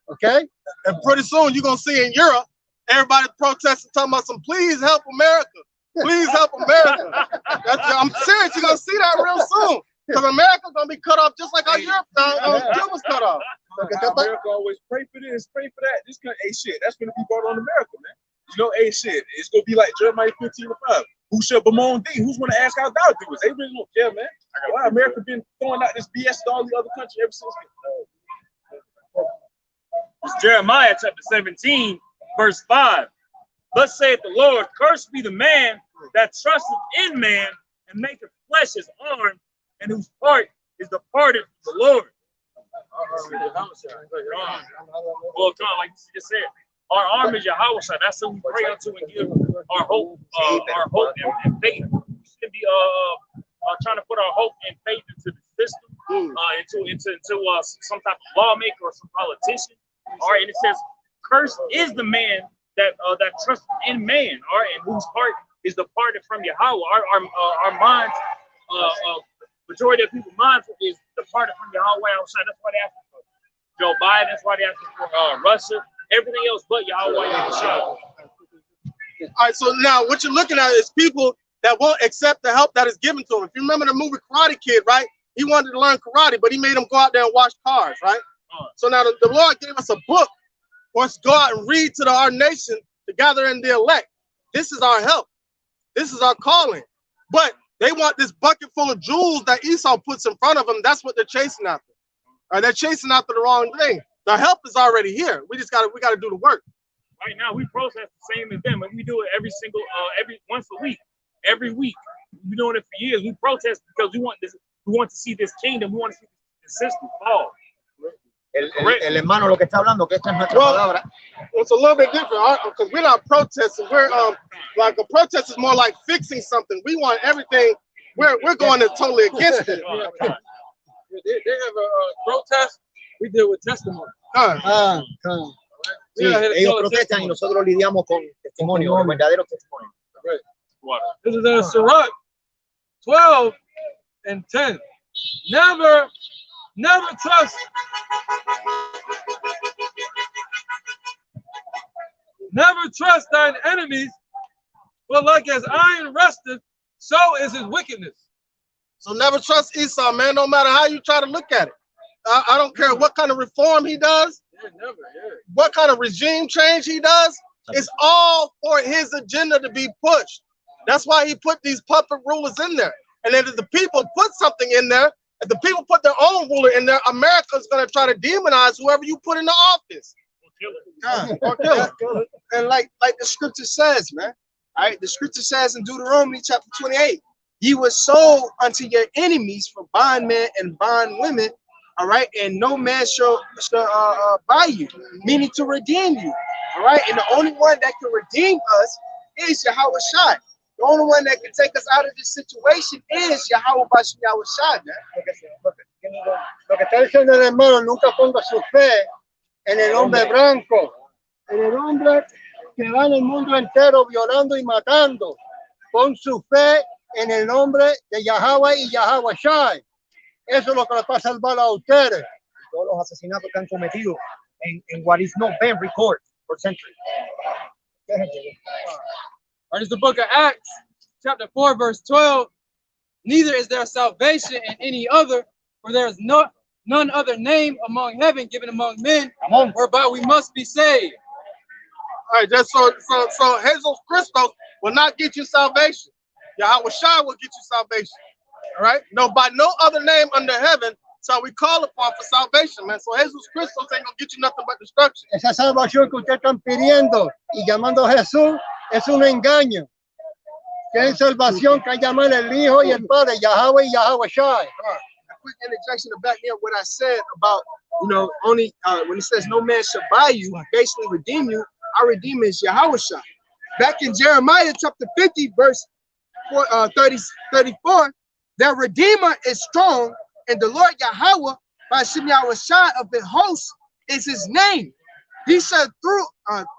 Okay? And pretty soon you're going to see in Europe, everybody protesting, talking about some, please help America. Please help America. I'm serious. You're going to see that real soon. Because America's going to be cut off just like how Europe Cuba's cut off. America always pray for this, pray for that. This kind of, hey, shit, that's going to be brought on America, man. You know, hey, shit, it's going to be like Jeremiah 15:5. Who shall bemoan thee? Who's going to ask how thou doest? They really don't care, man. Why America been throwing out this BS to all the other countries ever since? It's Jeremiah chapter 17, verse 5. Thus saith the Lord, cursed be the man that trusteth in man and maketh flesh his arm, and whose part is departed from the Lord. Well, John, like you just said, our arm is Yahawah. That's who we pray unto and give our hope and faith. We should be trying to put our hope and faith into the system, into some type of lawmaker or some politician. All right, and it says, "Cursed is the man that trusts in man." All right, and whose heart is departed from Yahawah. Our minds, majority of people's minds is departed from Yahawah. That's why they ask for Joe Biden. That's why they ask for Russia. Everything else but Yahawah. All right, so now what you're looking at is people that won't accept the help that is given to them. If you remember the movie Karate Kid, right? He wanted to learn karate, but he made him go out there and wash cars, right? So now the Lord gave us a book for us to go out and read to our nation to gather in the elect. This is our help. This is our calling. But they want this bucket full of jewels that Esau puts in front of them. That's what they're chasing after. All right, they're chasing after the wrong thing. The help is already here. We gotta do the work. Right now, we protest the same as them, and we do it every once a week, every week. We've been doing it for years. We protest because we want to see this kingdom. We want to see the system fall. el hermano lo que está hablando, que esta es nuestra palabra. It's a little bit different because we're not protesting. We're like a protest is more like fixing something. We want everything. We're going totally against it. They have a protest. We deal with testimony. Sí, ellos protestan y nosotros lidiamos con testimonio, con verdaderos testimonios. This is Sirach 12 and 10. Never trust. Never trust thine enemies, but like as iron rusteth, so is his wickedness. So never trust Esau, man, no matter how you try to look at it. I don't care what kind of reform he does, what kind of regime change he does, it's all for his agenda to be pushed. That's why he put these puppet rulers in there. And then if the people put something in there, if the people put their own ruler in there, America's going to try to demonize whoever you put in the office. Or kill him. And like the scripture says, man. All right, the scripture says in Deuteronomy chapter 28, ye were sold unto your enemies for bondmen and bondwomen, all right, and no man shall buy you, meaning to redeem you, all right, and the only one that can redeem us is Yahawah. The only one that can take us out of this situation is Yahawah Yahweh, man. Lo que está diciendo el hermano, nunca ponga su fe en el hombre blanco, en el hombre que va en el mundo entero violando y matando. Pon su fe en el nombre de Yahawah y Yahawah Shai. Eso es lo que le va a salvar a ustedes. Todos los asesinatos que han cometido en what is not been recorded for centuries. Or is the book of Acts, chapter 4, verse 12. Neither is there salvation in any other, for there is none other name among heaven given among men, whereby we must be saved. All right, just so Jesus Christos will not get you salvation. Yahawah Shai will get you salvation. All right? No, by no other name under heaven shall we call upon for salvation, man. So Jesus Christos ain't gonna get you nothing but destruction. Esa salvación que ustedes están pidiendo y llamando a Jesús es un engaño. Que es salvación que hay llamar el Hijo y el Padre, Yahawah y Yahawah Shai. A quick interjection to back me up what I said about, only when it says no man shall buy you, basically redeem you, our Redeemer is Yahawah Shai. Back in Jeremiah chapter 50, verse 34, their Redeemer is strong, and the Lord Yahawah, by Shem Yahweh Shai of the host, is his name. He shall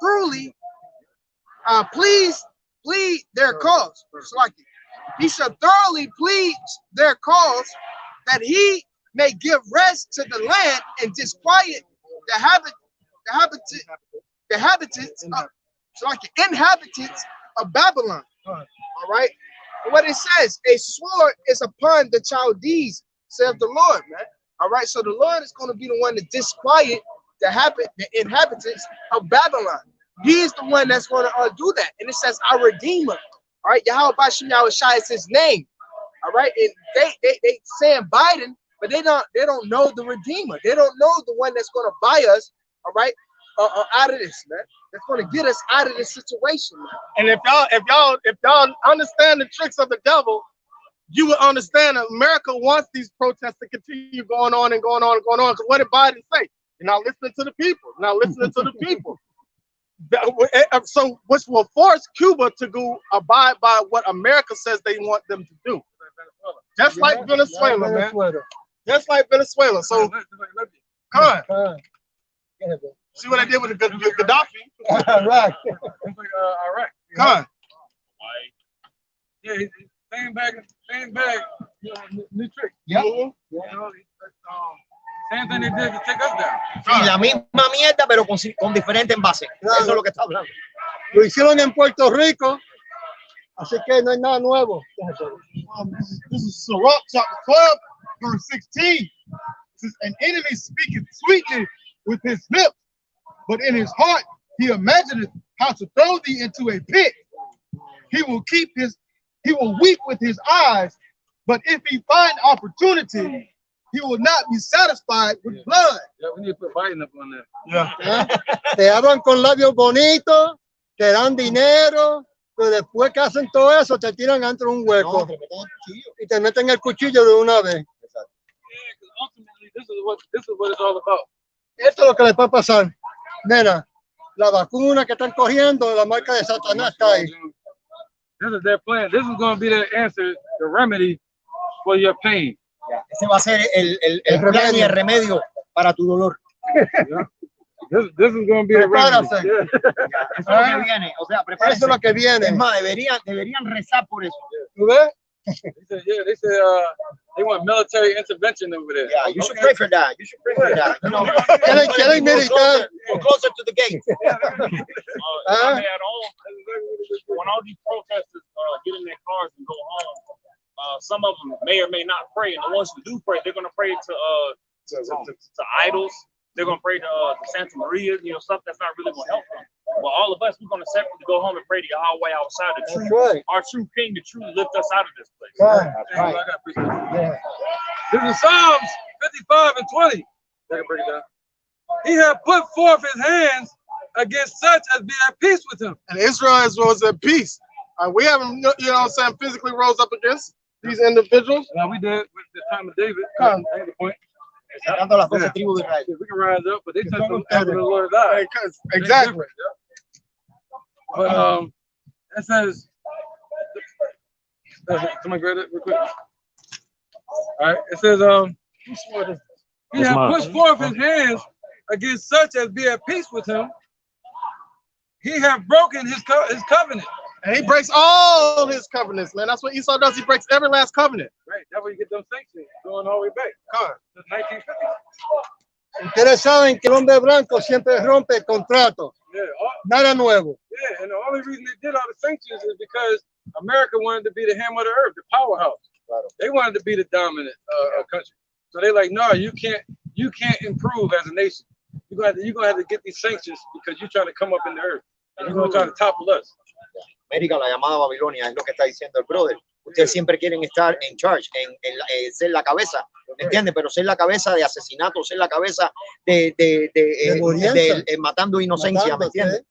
thoroughly plead their cause. He shall thoroughly plead their cause, that he may give rest to the land and disquiet the inhabitants of Babylon. All right. And what it says, a sword is upon the Chaldees, says the Lord, man. All right. So the Lord is going to be the one to disquiet the inhabitants of Babylon. He is the one that's going to do that. And it says our Redeemer. All right. Yahawah Bashem Yahweh Shai is his name. All right. And they saying Biden, but they don't know the Redeemer. They don't know the one that's going to buy us, all right, out of this, man. That's going to get us out of this situation, man. And if y'all understand the tricks of the devil, you will understand that America wants these protests to continue going on and going on and going on. Because what did Biden say? You're not listening to the people. You're not listening to the people. So which will force Cuba to abide by what America says they want them to do. Just like Venezuela, man. Just like Venezuela. So, come on. See what I did with the Gaddafi? Right. Iraq. Come on. Yeah, same bag, new trick. Yeah. Same thing they did to take us down. Sí, la misma mierda, pero con diferente envase. Eso es lo que está hablando. Lo hicieron en Puerto Rico, así que no hay nada nuevo. This is Sirach chapter 12, verse 16. It says, an enemy speaketh sweetly with his lips, but in his heart he imagineth how to throw thee into a pit. He will weep with his eyes, but if he find opportunity, he will not be satisfied with blood. Yeah, we need to put Biden up on there. Yeah. Te hablan con labios bonitos, te dan dinero, pero después que hacen todo eso, te tiran dentro de un hueco y te meten el cuchillo de una vez. Yeah, because ultimately, this is what it's all about. Esto es lo que le puede pasar. Mira, la vacuna que están cogiendo, la marca de Satanás está ahí. This is their plan. This is going to be their answer, the remedy for your pain. Ese va a ser el plan y el remedio para tu dolor. This is going to be the remedy. Eso es lo que viene. O sea, prepárese. Eso es lo que viene. Es más, deberían rezar por eso. ¿Tú ves? They said they want military intervention over there. Yeah, you should pray for that. You should pray for that. You know, Quieren militar. go closer to the gate. I mean, at all, when all these protesters get in their cars and go home, some of them may or may not pray, and the ones who do pray, they're going to pray to idols. They're going to pray to Santa Maria, you know, stuff that's not really going to help them. Well, all of us, we're going to separately go home and pray to Yahawah outside the truth. Right. Our true king to truly lift us out of this place. Right. Right. This is Psalms 55 and 20. I can break it down. He had put forth his hands against such as be at peace with him. And Israel was at peace. We haven't, you know what I'm saying, physically rose up against these individuals. Now we did with the time of David. Come. That's the point. Dando las 12 tribus de Israel. We can rise up, but they touched them after the Lord died. Exactly. But it says, somebody grab it real quick. All right, it says, he had pushed forth his hands against such as be at peace with him. He have broken his covenant. And he breaks all his covenants, man. That's what Esau does. He breaks every last covenant. Right, that's where you get them sanctions going all the way back. Since 1950. Ustedes saben que el hombre blanco siempre rompe el contrato. Yeah, Nada nuevo. yeah, and the only reason they did all the sanctions is because America wanted to be the hammer of the earth, the powerhouse. They wanted to be the dominant country. So they're like, no, you can't improve as a nation. You're gonna have to get these sanctions because you're trying to come up in the earth. And you're gonna try to topple us. América, la llamada Babilonia, es lo que está diciendo el brother. Ustedes siempre quieren estar en charge, ser la cabeza, ¿me entiendes? Pero ser la cabeza de asesinato, ser la cabeza de matando inocencia, ¿me entiendes?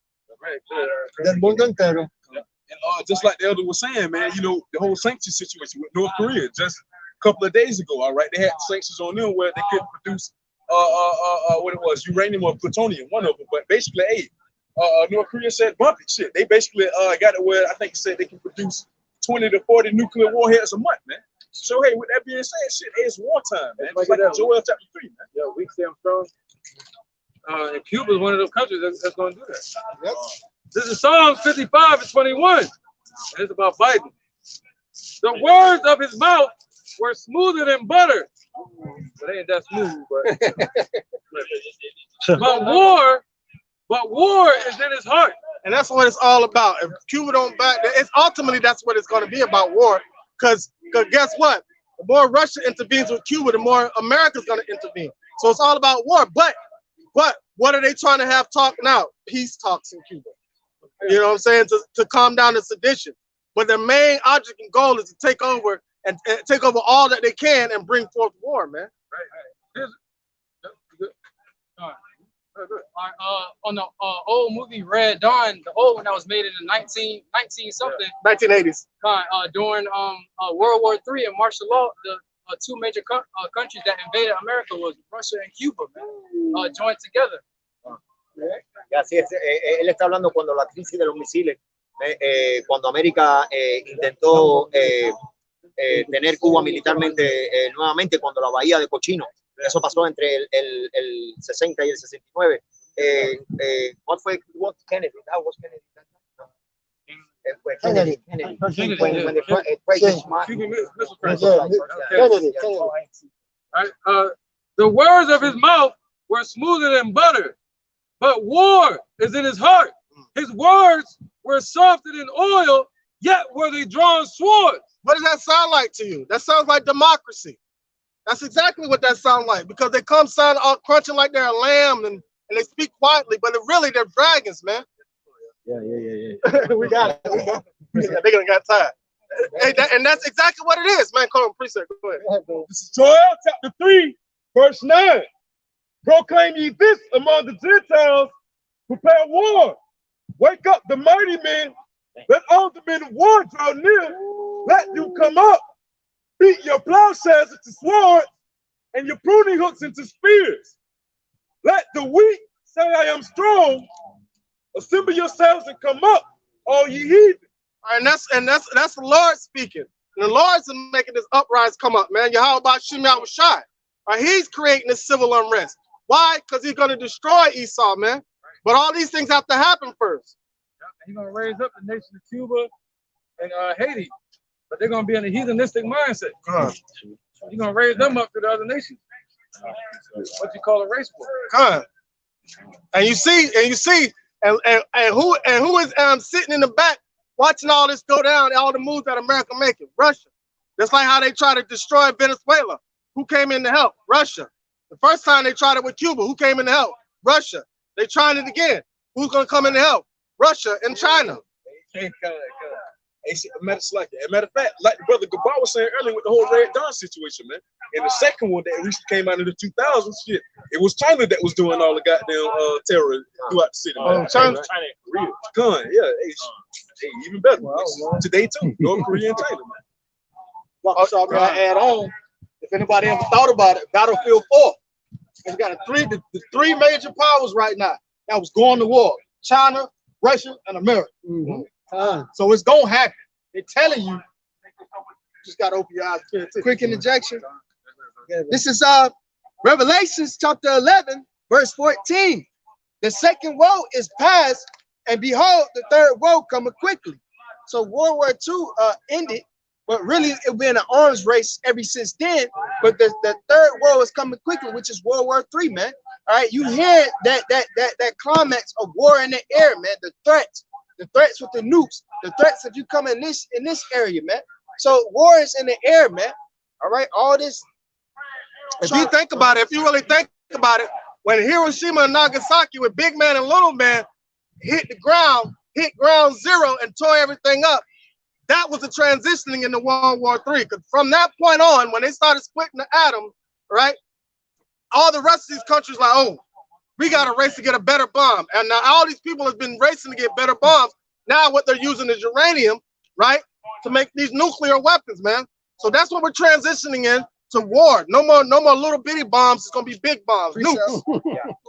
Del mundo entero. And just like the elder was saying, man, you know, the whole sanction situation with North Korea, just a couple of days ago, all right, they had sanctions on them where they couldn't produce what it was, uranium or plutonium, one of them. But basically, hey, North Korea said bump it, shit. They basically got it where I think said they can produce 20 to 40 nuclear warheads a month, man. So hey, with that being said, shit, it's wartime, man. It's like Joel chapter 3, man. Yeah, we stay strong. And Cuba is one of those countries that's going to do that. Yep. This is Psalms 55 and 21. And it's about Biden. The words of his mouth were smoother than butter. But ain't that smooth, but war is in his heart. And that's what it's all about. If Cuba don't back, it's ultimately that's what it's going to be about, war. Because guess what? The more Russia intervenes with Cuba, the more America's going to intervene. So it's all about war. But what are they trying to have talk now? Peace talks in Cuba. You know what I'm saying? To calm down the sedition. But their main object and goal is to take over and take over all that they can and bring forth war, man. Right. On the old movie Red Dawn, the old one that was made in the 19 something 1980s. During World War III and martial law, the two major countries that invaded America was Russia and Cuba, man, joined together. Así es, él está hablando cuando la crisis de los misiles, cuando América intentó tener Cuba militarmente nuevamente, cuando la bahía de Cochino. Eso pasó entre el 60 y el 69. What Kennedy? That was Kennedy. Kennedy. When the the words of his mouth were smoother than butter, but war is in his heart. His words were softer than oil, yet were they drawn swords. What does that sound like to you? That sounds like democracy. That's exactly what that sounds like, because they come sound all crunching like they're a lamb and they speak quietly, but really they're dragons, man. Yeah. We got it. They're gonna got tired. Hey, and that's exactly what it is, man. Call him precept. Go ahead. This is Joel chapter 3, verse 9. Proclaim ye this among the Gentiles, prepare war. Wake up the mighty men, let all the men of war draw near. Let you come up. Beat your plowshares into swords and your pruning hooks into spears. Let the weak say I am strong. Assemble yourselves and come up, all ye heathen. All right, and that's the Lord speaking. And the Lord's making this uprising come up, man. Yahawah Yahawah Shai. Right, he's creating this civil unrest. Why? Because he's going to destroy Esau, man. But all these things have to happen first. He's going to raise up the nation of Cuba and Haiti, but they're going to be in a heathenistic mindset. He's going to raise them up to the other nations. What you call a race war. And you see, and who is sitting in the back watching all this go down, all the moves that America making? Russia. That's like how they try to destroy Venezuela. Who came in to help? Russia. The first time they tried it with Cuba, who came in to help? Russia. They trying it again. Who's gonna come in to help? Russia and China. Matter of fact, like the brother Gabar was saying earlier with the whole Red Dawn situation, man. And the second one that recently came out in the 2000s, shit, it was China that was doing all the goddamn terror throughout the city. Man. China, real. Yeah, hey, even better. Today too, North Korea and China, man. Well, so I'm gonna add on. If anybody ever thought about it, Battlefield 4. It's got the three major powers right now that was going to war: China, Russia, and America. So it's gonna happen. They're telling you. Just gotta open your eyes. Quick interjection. This is Revelations chapter 11, verse 14. The second woe is past, and behold, the third woe cometh quickly. So World War II ended, but really it been an arms race ever since then. But the third woe is coming quickly, which is World War III, man. All right, you hear that climax of war in the air, man. The threats with the nukes, the threats if you come in this area, man. So war is in the air, man. All right, all this. If you think about it, if you really think about it, when Hiroshima and Nagasaki with big man and little man hit ground zero and tore everything up, that was the transitioning into World War III. Because from that point on, when they started splitting the atom, right, all the rest of these countries like, oh, we got to race to get a better bomb. And now all these people have been racing to get better bombs. Now what they're using is uranium, right, to make these nuclear weapons, man. So that's what we're transitioning in to war. No more little bitty bombs. It's going to be big bombs. Nukes.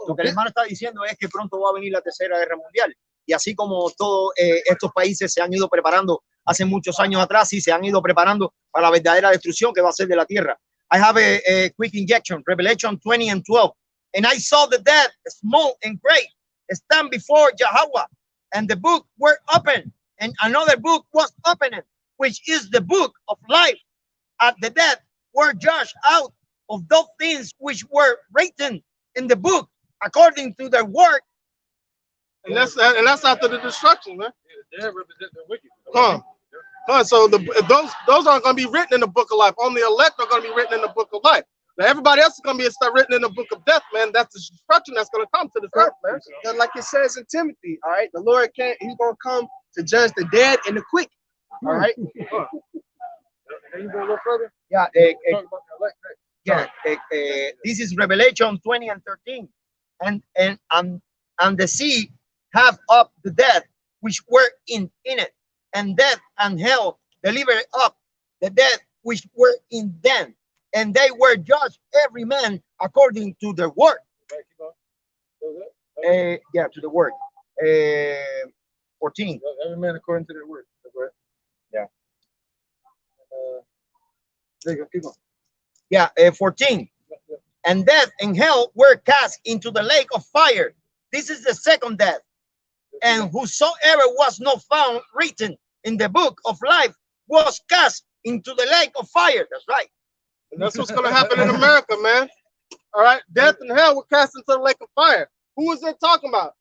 Lo que el hermano está diciendo es que pronto va a venir la tercera guerra mundial. Y así como todos estos países se han ido preparando hace muchos años atrás y se han ido preparando para la verdadera destrucción que va a ser de la tierra. I have a quick injection, Revelation 20 and 12. And I saw the dead, small and great, stand before Yahawah, and the book were open, and another book was opened, which is the book of life. At the dead were judged out of those things which were written in the book according to their work. And that's after the destruction, man. They represent the wicked. So those aren't going to be written in the book of life. Only the elect are going to be written in the book of life. Now everybody else is going to be written in the book of death, man. That's the destruction that's going to come to this earth, man. Like it says in Timothy, all right, the Lord he's going to come to judge the dead and the quick, all right? Can you go a little further? Yeah, Talk this is Revelation 20 and 13. And the sea have up the dead which were in it, and death and hell delivered up the dead which were in them, and they were judged every man according to their work. Yeah, to the work. 14. Every man according to their work. Yeah. There you go, keep on. Yeah, 14. And death and hell were cast into the lake of fire. This is the second death. And whosoever was not found written in the book of life was cast into the lake of fire. That's right. And that's what's going to happen in America, man. All right, death and hell were cast into the lake of fire. Who is they talking about?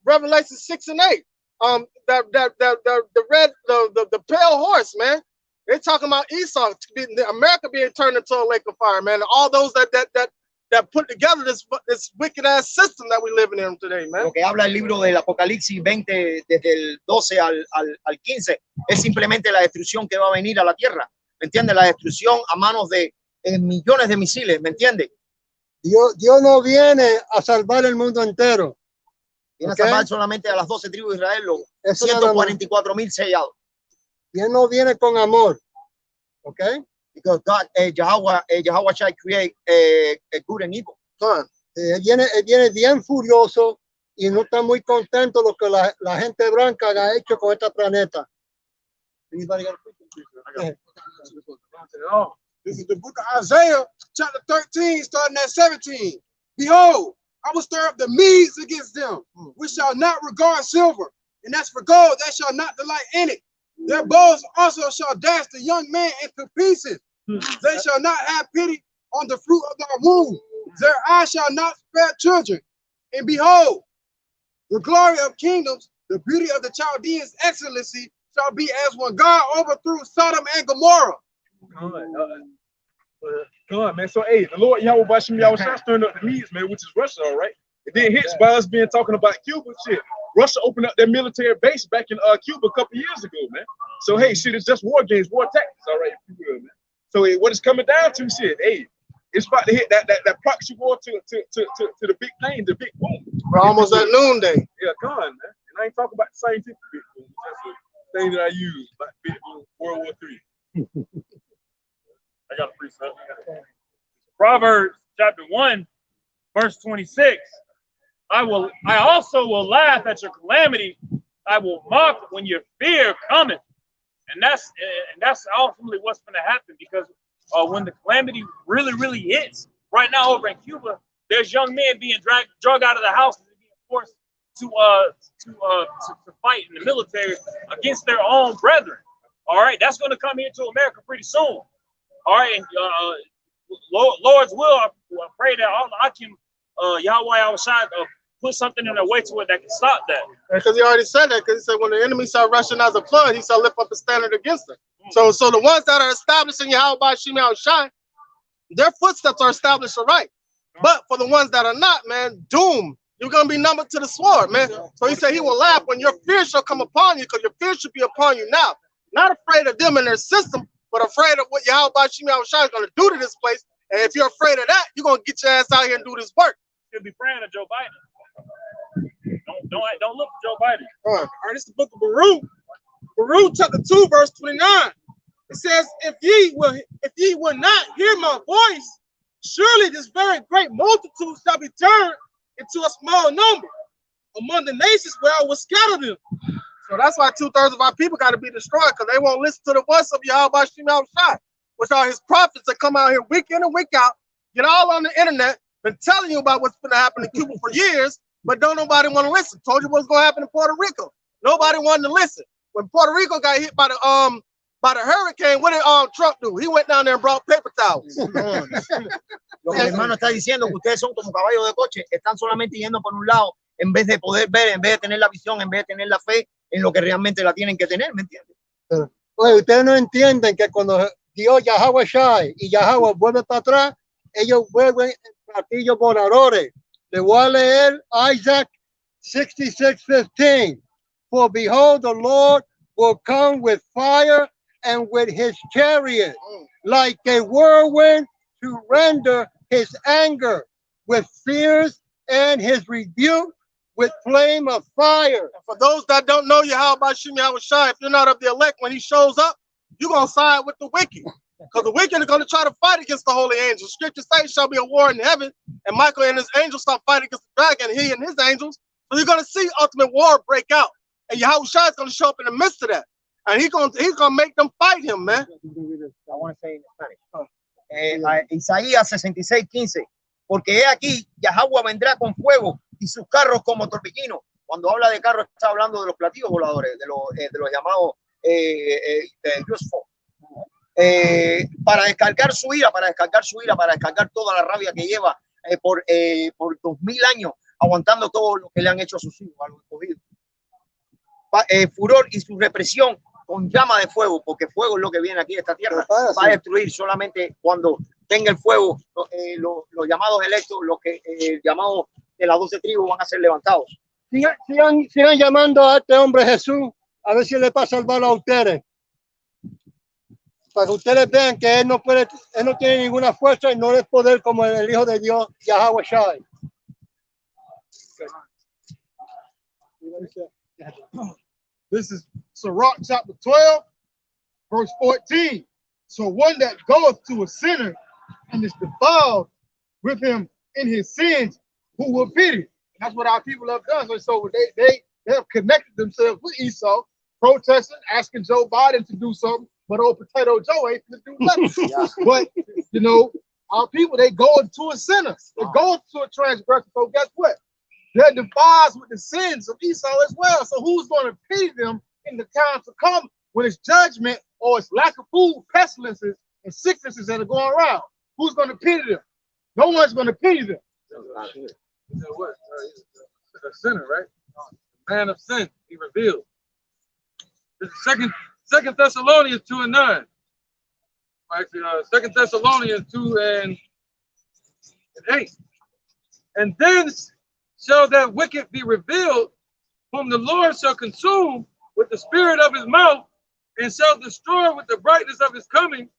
Revelation 6 and 8. The pale horse, man. They're talking about Esau, America being turned into a lake of fire, man. And all those that put together this wicked ass system that we living in today, man. Lo que habla el libro del Apocalipsis 20 desde el 12 al 15 es simplemente la destrucción que va a venir a la tierra. ¿Me entiende? La destrucción a manos de millones de misiles, ¿me entiende? Dios no viene a salvar el mundo entero. Viene a salvar solamente a las 12 tribus de Israel, los 144,000 sellados. Dios no viene con amor. Okay? Because God, Yahawah shall create a good and evil. Él viene bien furioso y no está muy contento lo que la gente blanca ha hecho con este planeta. This is the book of Isaiah, chapter 13, starting at 17. Behold, I will stir up the Medes against them, which shall not regard silver, and as for gold, they shall not delight in it. Their bows also shall dash the young man into pieces. They shall not have pity on the fruit of their womb. Their eyes shall not spare children. And behold, the glory of kingdoms, the beauty of the Chaldeans' excellency, shall be as when God overthrew Sodom and Gomorrah. Come on, man. So, hey, the Lord Yahawah Bashim Yahushua stirring up the Medes, man, which is Russia, all right? It then hits by us being talking about Cuba shit. Russia opened up their military base back in Cuba a couple years ago, man. So, hey, shit, it's just war games, war tactics, all right, if you will, man. So, hey, what it's coming down to, shit, hey, it's about to hit that proxy war to the big thing, the big boom. We're almost at noonday. Yeah, come on, man. And I ain't talking about the scientific big boom. That's a thing that I use, like big boom, World War III. I got a precept. Proverbs chapter 1, verse 26. I also will laugh at your calamity. I will mock when your fear cometh. And that's ultimately what's going to happen, because when the calamity really hits, right now over in Cuba, there's young men being drug out of the house and being forced to fight in the military against their own brethren. All right, that's going to come here to America pretty soon. All right, and Lord's will, I pray that all I can, Yahweh outside, put something in their way to it that can stop that. Because he already said that, because he said when the enemy shall rush in as a flood, he shall lift up a standard against them. So the ones that are establishing Yahawah Bashim Yahushua, their footsteps are established right. But for the ones that are not, man, doom. You're going to be numbered to the sword, man. So he said he will laugh when your fear shall come upon you, because your fear should be upon you now. Not afraid of them and their system, but afraid of what Yahawah Bashim Yahushua is going to do to this place. And if you're afraid of that, you're going to get your ass out here and do this work. You'll be praying to Joe Biden. Don't look for Joe Biden. All right, this is the book of Baruch. Baruch chapter 2, verse 29. It says, if ye will not hear my voice, surely this very great multitude shall be turned into a small number among the nations where I will scatter them. So that's why 2/3 of our people got to be destroyed, because they won't listen to the voice of Yahawah Bashim Yahushua, which are his prophets that come out here week in and week out, get all on the internet, been telling you about what's going to happen in Cuba for years, but don't nobody want to listen. Told you what's going to happen in Puerto Rico. Nobody wanted to listen. When Puerto Rico got hit by the hurricane, what did Trump do? He went down there and brought paper towels. Lo que el hermano está diciendo, que ustedes son como caballos de coche, están solamente yendo por un lado, en vez de poder ver, en vez de tener la visión, en vez de tener la fe en lo que realmente la tienen que tener, ¿me entienden? Oye, ustedes no entienden que cuando Dios Yahawah Shai y Yahawah vuelve para atrás, ellos vuelven en platillos voladores. Le voy a leer Isaac 66:15. For behold, the Lord will come with fire and with his chariot, like a whirlwind, to render his anger, with fears, and his rebuke with flame of fire. And for those that don't know Yahawah Bashim Yahushua, if you're not of the elect, when he shows up, you're going to side with the wicked. Because the wicked are going to try to fight against the holy angels. Scripture says shall be a war in heaven, and Michael and his angels start fighting against the dragon, he and his angels. So you're going to see ultimate war break out. And Yahushua is going to show up in the midst of that. And he's going to make them fight him, man. I want to say in Spanish. Isaías 66:15. Porque he aquí, Yahawah vendrá con fuego y sus carros como torbellinos. Cuando habla de carros, está hablando de los platillos voladores, de los llamados para descargar su ira, para descargar toda la rabia que lleva por 2000 años, aguantando todo lo que le han hecho a sus hijos, a los escogidos. Furor y su represión con llama de fuego, porque fuego es lo que viene aquí a esta tierra, va a destruir solamente cuando tenga el fuego. Los llamados electos, los que llamados de las 12 tribus van a ser levantados. Sigan llamando a este hombre Jesús, a ver si le pasa el balón a ustedes. Para que ustedes vean que él no tiene ninguna fuerza y no es poder como el Hijo de Dios, Yahawah Shai. This is Sirach chapter 12, verse 14. So one that goeth to a sinner and is defiled with him in his sins who will pity. And that's what our people have done. So they have connected themselves with Esau, protesting, asking Joe Biden to do something, but old Potato Joe ain't to do nothing. But you know, our people, they go into a sinner. They go into a transgression. So guess what? They're devised with the sins of Esau as well. So who's going to pity them in the time to come when it's judgment or it's lack of food, pestilences, and sicknesses that are going around? Who's going to pity them? No one's going to pity them. You know what? A sinner, right? Man of sin, he revealed. This is Second Thessalonians 2:9. Actually, 2 Thessalonians 2:8. And then shall that wicked be revealed, whom the Lord shall consume with the spirit of his mouth, and shall destroy with the brightness of his coming.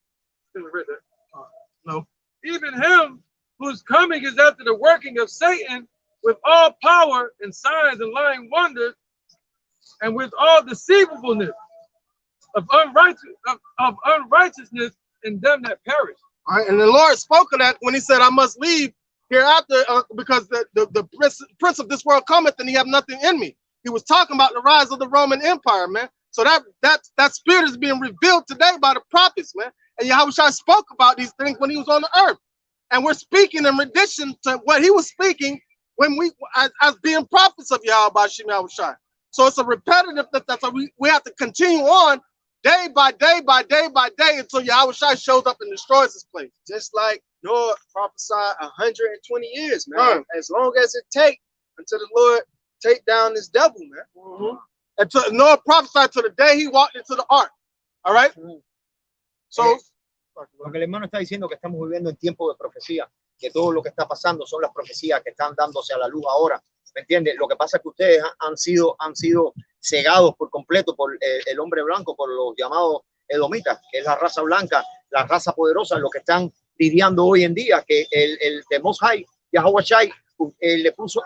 No. Even him whose coming is after the working of Satan with all power and signs and lying wonders, and with all deceivableness of unrighteousness in them that perish. All right, and the Lord spoke of that when he said, I must leave hereafter because the prince of this world cometh and he have nothing in me. He was talking about the rise of the Roman Empire, man. So that spirit is being revealed today by the prophets, man. And Yahawah spoke about these things when he was on the earth. And we're speaking in addition to what he was speaking when we, as being prophets of Yahawah. So it's a repetitive, so we have to continue on day by day by day by day until Yahawah shows up and destroys this place. Just like Noah prophesied 120 years, man. As long as it takes until the Lord take down this devil, man. Until Noah prophesied to the day he walked into the ark. All right? So, lo que el hermano está diciendo que estamos viviendo en tiempo de profecía, que todo lo que está pasando son las profecías que están dándose a la luz ahora. ¿Me entiendes? Lo que pasa es que ustedes han sido cegados por completo por el hombre blanco, por los llamados edomitas, que es la raza blanca, la raza poderosa, lo que están lidiando hoy en día, que el de Most High, Yahawah le puso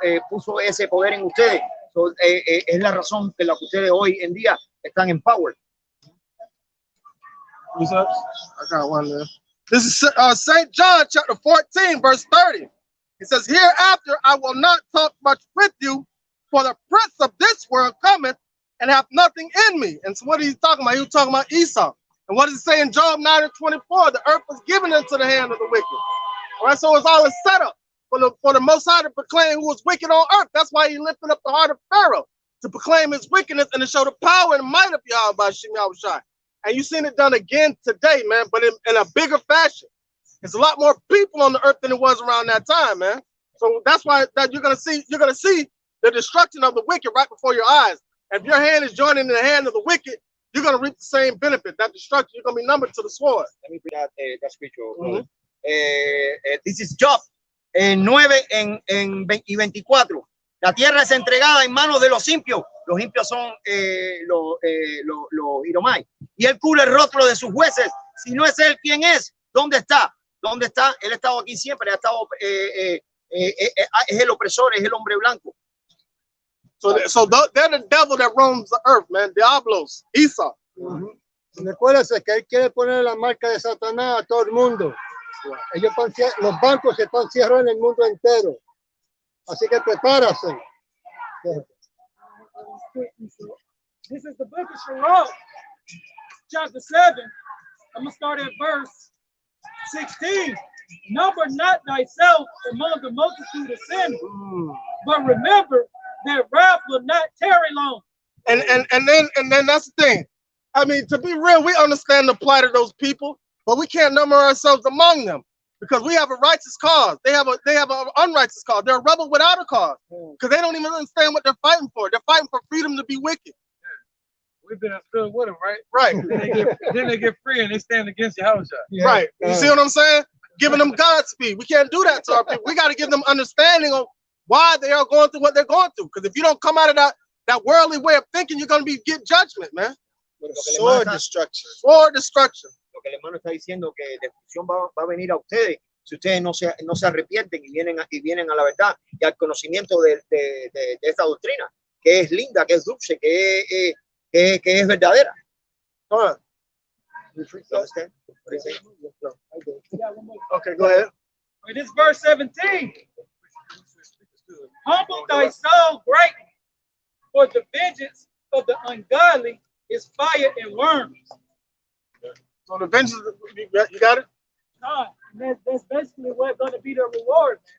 ese poder en ustedes. So, es la razón de la que ustedes hoy en día están en power. I got one there. This is St. John chapter 14, verse 30. He says, hereafter I will not talk much with you, for the prince of this world cometh and hath nothing in me. And so what are you talking about? He was talking about Esau. And what does it say in Job 9:24? The earth was given into the hand of the wicked. All right, so it's all a setup for the Most High to proclaim who was wicked on earth. That's why he lifted up the heart of Pharaoh, to proclaim his wickedness and to show the power and might of Yahawah. And you've seen it done again today, man, but in a bigger fashion. There's a lot more people on the earth than it was around that time, man. So that's why that you're gonna see the destruction of the wicked right before your eyes. If your hand is joining in the hand of the wicked, you're gonna reap the same benefit. That destruction, you're gonna be numbered to the sword. Let me read that scripture. This is Job 9:24. La tierra es entregada en manos de los impios. Los impios son los Iromai. Y él cubre el rostro de sus jueces. Si no es él, ¿quién es? ¿Dónde está? ¿Dónde está? Él ha estado aquí siempre. Ha estado, es el opresor, es el hombre blanco. So they're the devil that roams the earth, man. Diablos, Esau. Recuérdese que él quiere poner la marca de Satanás a todo el mundo. Los bancos están cerrados en el mundo entero. Así que prepárase. This is the book of Sirach, chapter 7. I'm going to start at verse 16. Number not thyself among the multitude of sinners, but remember that wrath will not tarry long. And then that's the thing. I mean, to be real, we understand the plight of those people, but we can't number ourselves among them because we have a righteous cause. They have an unrighteous cause. They're a rebel without a cause because they don't even understand what they're fighting for. They're fighting for freedom to be wicked. We've been stood with them, right? Right. Then they get free and they stand against Yahawah. Yeah. Right. You see what I'm saying? Giving them Godspeed. We can't do that to our people. We got to give them understanding of why they are going through what they're going through. Because if you don't come out of that worldly way of thinking, you're going to get judgment, man. Sword destruction. Sword destruction. Lo que el hermano está diciendo que destrucción va a venir a ustedes si ustedes no se arrepienten y vienen a la verdad y al conocimiento de esta doctrina, que es linda, que es dulce, que es verdadera. Okay, go ahead. This is verse 17. Humble thy soul greatly, for the vengeance of the ungodly is fire and worms. So the vengeance, you got it? That's basically what's going to be the reward, man.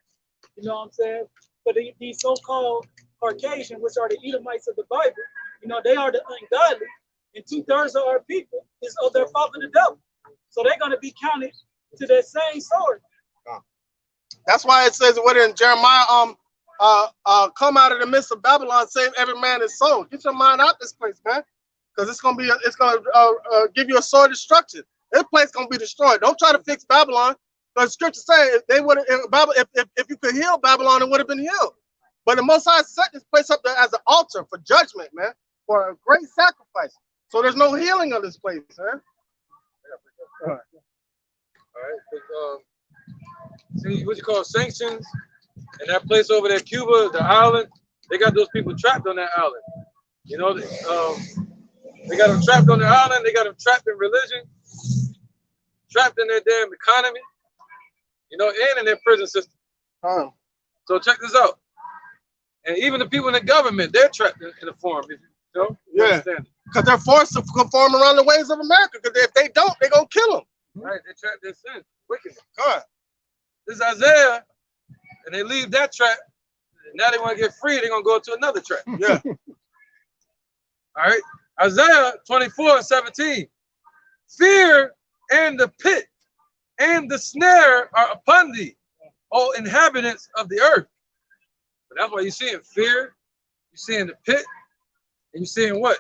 You know what I'm saying? For these so-called Caucasians, which are the Edomites of the Bible, you know, they are the ungodly, and 2/3 of our people is of their father the devil. So they're going to be counted to that same sword. That's why it says what in Jeremiah, come out of the midst of Babylon, save every man his soul. Get your mind out this place, man, because it's gonna give you a sword destruction. This place gonna be destroyed. Don't try to fix Babylon, because the scripture says they would if you could heal Babylon, it would have been healed. But the Most High set this place up there as an altar for judgment, man, for a great sacrifice. So there's no healing of this place, man. All right. See what you call sanctions, and that place over there, Cuba, the island, they got those people trapped on that island. You know, they got them trapped on the island. They got them trapped in religion, trapped in their damn economy. You know, and in their prison system. So check this out. And even the people in the government, they're trapped in a form. You know? Yeah. Because they're forced to conform around the ways of America. Because if they don't, they're gonna kill them. Right? They trap their sin, wickedness. This is Isaiah, and they leave that trap. Now they want to get free. They're gonna go to another trap. Yeah. All right. Isaiah 24:17. Fear and the pit and the snare are upon thee, O inhabitants of the earth. But that's why you're seeing fear, you're seeing the pit, and you're seeing what?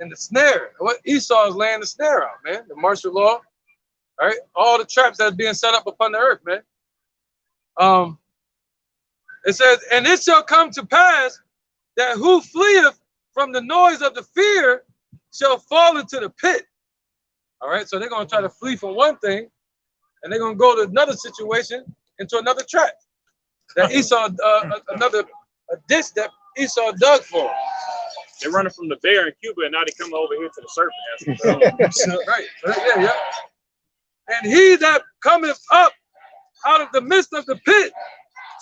And the snare. What Esau is laying the snare out, man. The martial law. All right. All the traps that's being set up upon the earth, man. It says, and it shall come to pass that who fleeth from the noise of the fear shall fall into the pit. All right, so they're going to try to flee from one thing, and they're going to go to another situation, into another trap. That Esau, a ditch that Esau dug for. They're running from the bear in Cuba, and now they come over here to the serpent. Right, yeah. And he that cometh up out of the midst of the pit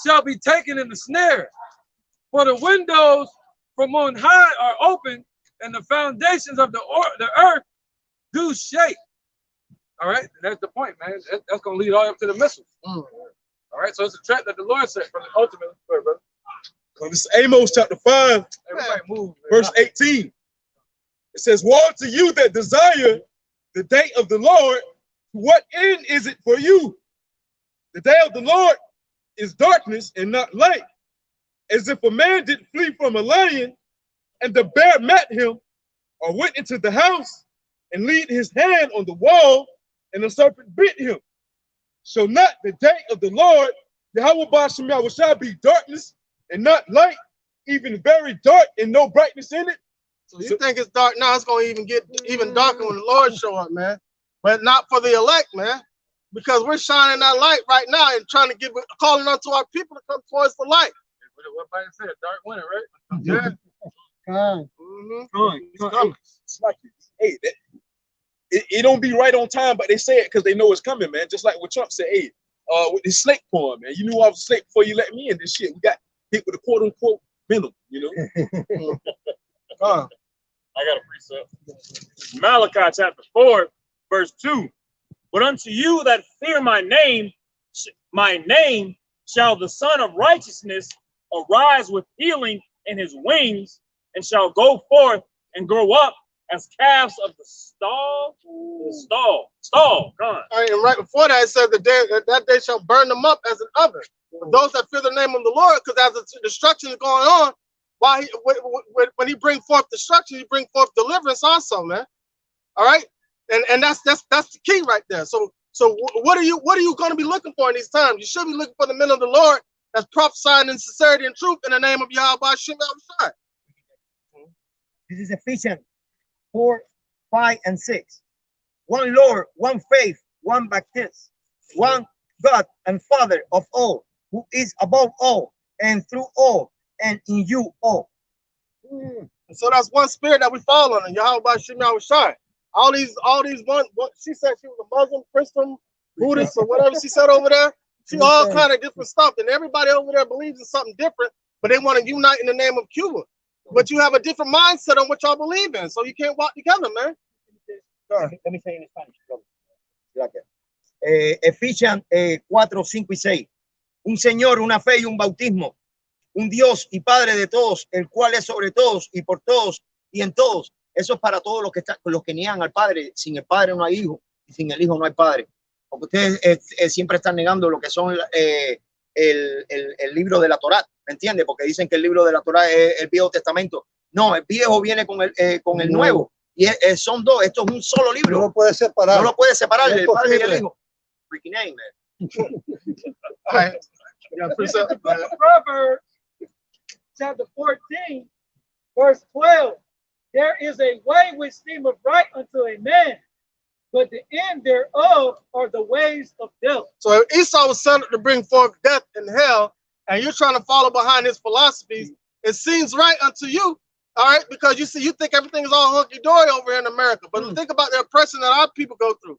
shall be taken in the snare. For the windows from on high are open, and the foundations of the earth do shake. All right, that's the point, man. That's going to lead all up to the missiles. All right, so it's a trap that the Lord set from the ultimate. Brother. Well, this is Amos chapter 5, verse 18. It says, woe to you that desire the day of the Lord. What end is it for you? The day of the Lord is darkness and not light. As if a man did flee from a lion, and the bear met him, or went into the house, and laid his hand on the wall, and the serpent bit him. So not the day of the Lord, Yahawah shall be darkness and not light, even very dark and no brightness in it. So you think it's dark now? It's going to even get even darker when the Lord show up, man. But not for the elect, man. Because we're shining that light right now and trying to calling unto our people to come towards the light. What Bible said? Dark winter, right? Hey, it don't be right on time, but they say it because they know it's coming, man. Just like what Trump said, hey, with the slate porn, man. You knew I was slate before you let me in this shit. We got hit with a quote unquote venom, you know. I got a precept. Malachi chapter 4, verse 2. But unto you that fear my name shall the Son of Righteousness arise with healing in his wings, and shall go forth and grow up as calves of the stall. Come on. All right, and right before that, it said that day shall burn them up as an oven. For those that fear the name of the Lord, because as the destruction is going on, while when he bring forth destruction, he bring forth deliverance also, man. All right, and that's the key right there. So what are you going to be looking for in these times? You should be looking for the men of the Lord that's prophesying in sincerity and truth in the name of Yahawah Shem Yahushua. This is Ephesians 4, 5, and 6. One Lord, one faith, one baptism, one God and Father of all, who is above all and through all and in you all. And so that's one spirit that we follow on, Yahawah Shem Yahushua. All these one. She said she was a Muslim, Christian, Buddhist, or whatever she said over there. She all kind of different stuff, and everybody over there believes in something different. but they want to unite in the name of Cuba. But you have a different mindset on what y'all believe in, so you can't walk together, man. Let me say in Spanish, brother. Ephesians 4, 5 y 6. Un Señor, una fe y un bautismo. Un Dios y Padre de todos, el cual es sobre todos y por todos y en todos. Eso es para todos los que niegan al Padre. Sin el Padre no hay hijo y sin el hijo no hay Padre. Porque ustedes siempre están negando lo que son el libro de la Torá, ¿me entiendes? Porque dicen que el libro de la Torá es el Viejo Testamento. No, el viejo viene con el nuevo. Y son dos, esto es un solo libro. No lo puedes separar. No lo puedes separar, el Padre y el Hijo. Freaking name, man. Proverbs chapter 14, verse 12. There is a way which seemeth right unto a man, but the end thereof are the ways of death. So if Esau was sent to bring forth death and hell, and you're trying to follow behind his philosophies, it seems right unto you, all right? Because you think everything is all hunky-dory over here in America. But think about the oppression that our people go through.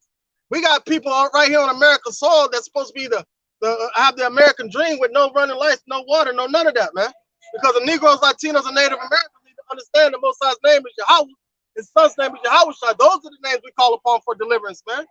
We got people right here on American soil that's supposed to be have the American dream with no running lights, no water, no none of that, man. Because the Negroes, Latinos, and Native Americans need to understand the Most High's name is Yahawah. His son's name is Yahawah. Those are the names we call upon for deliverance, man.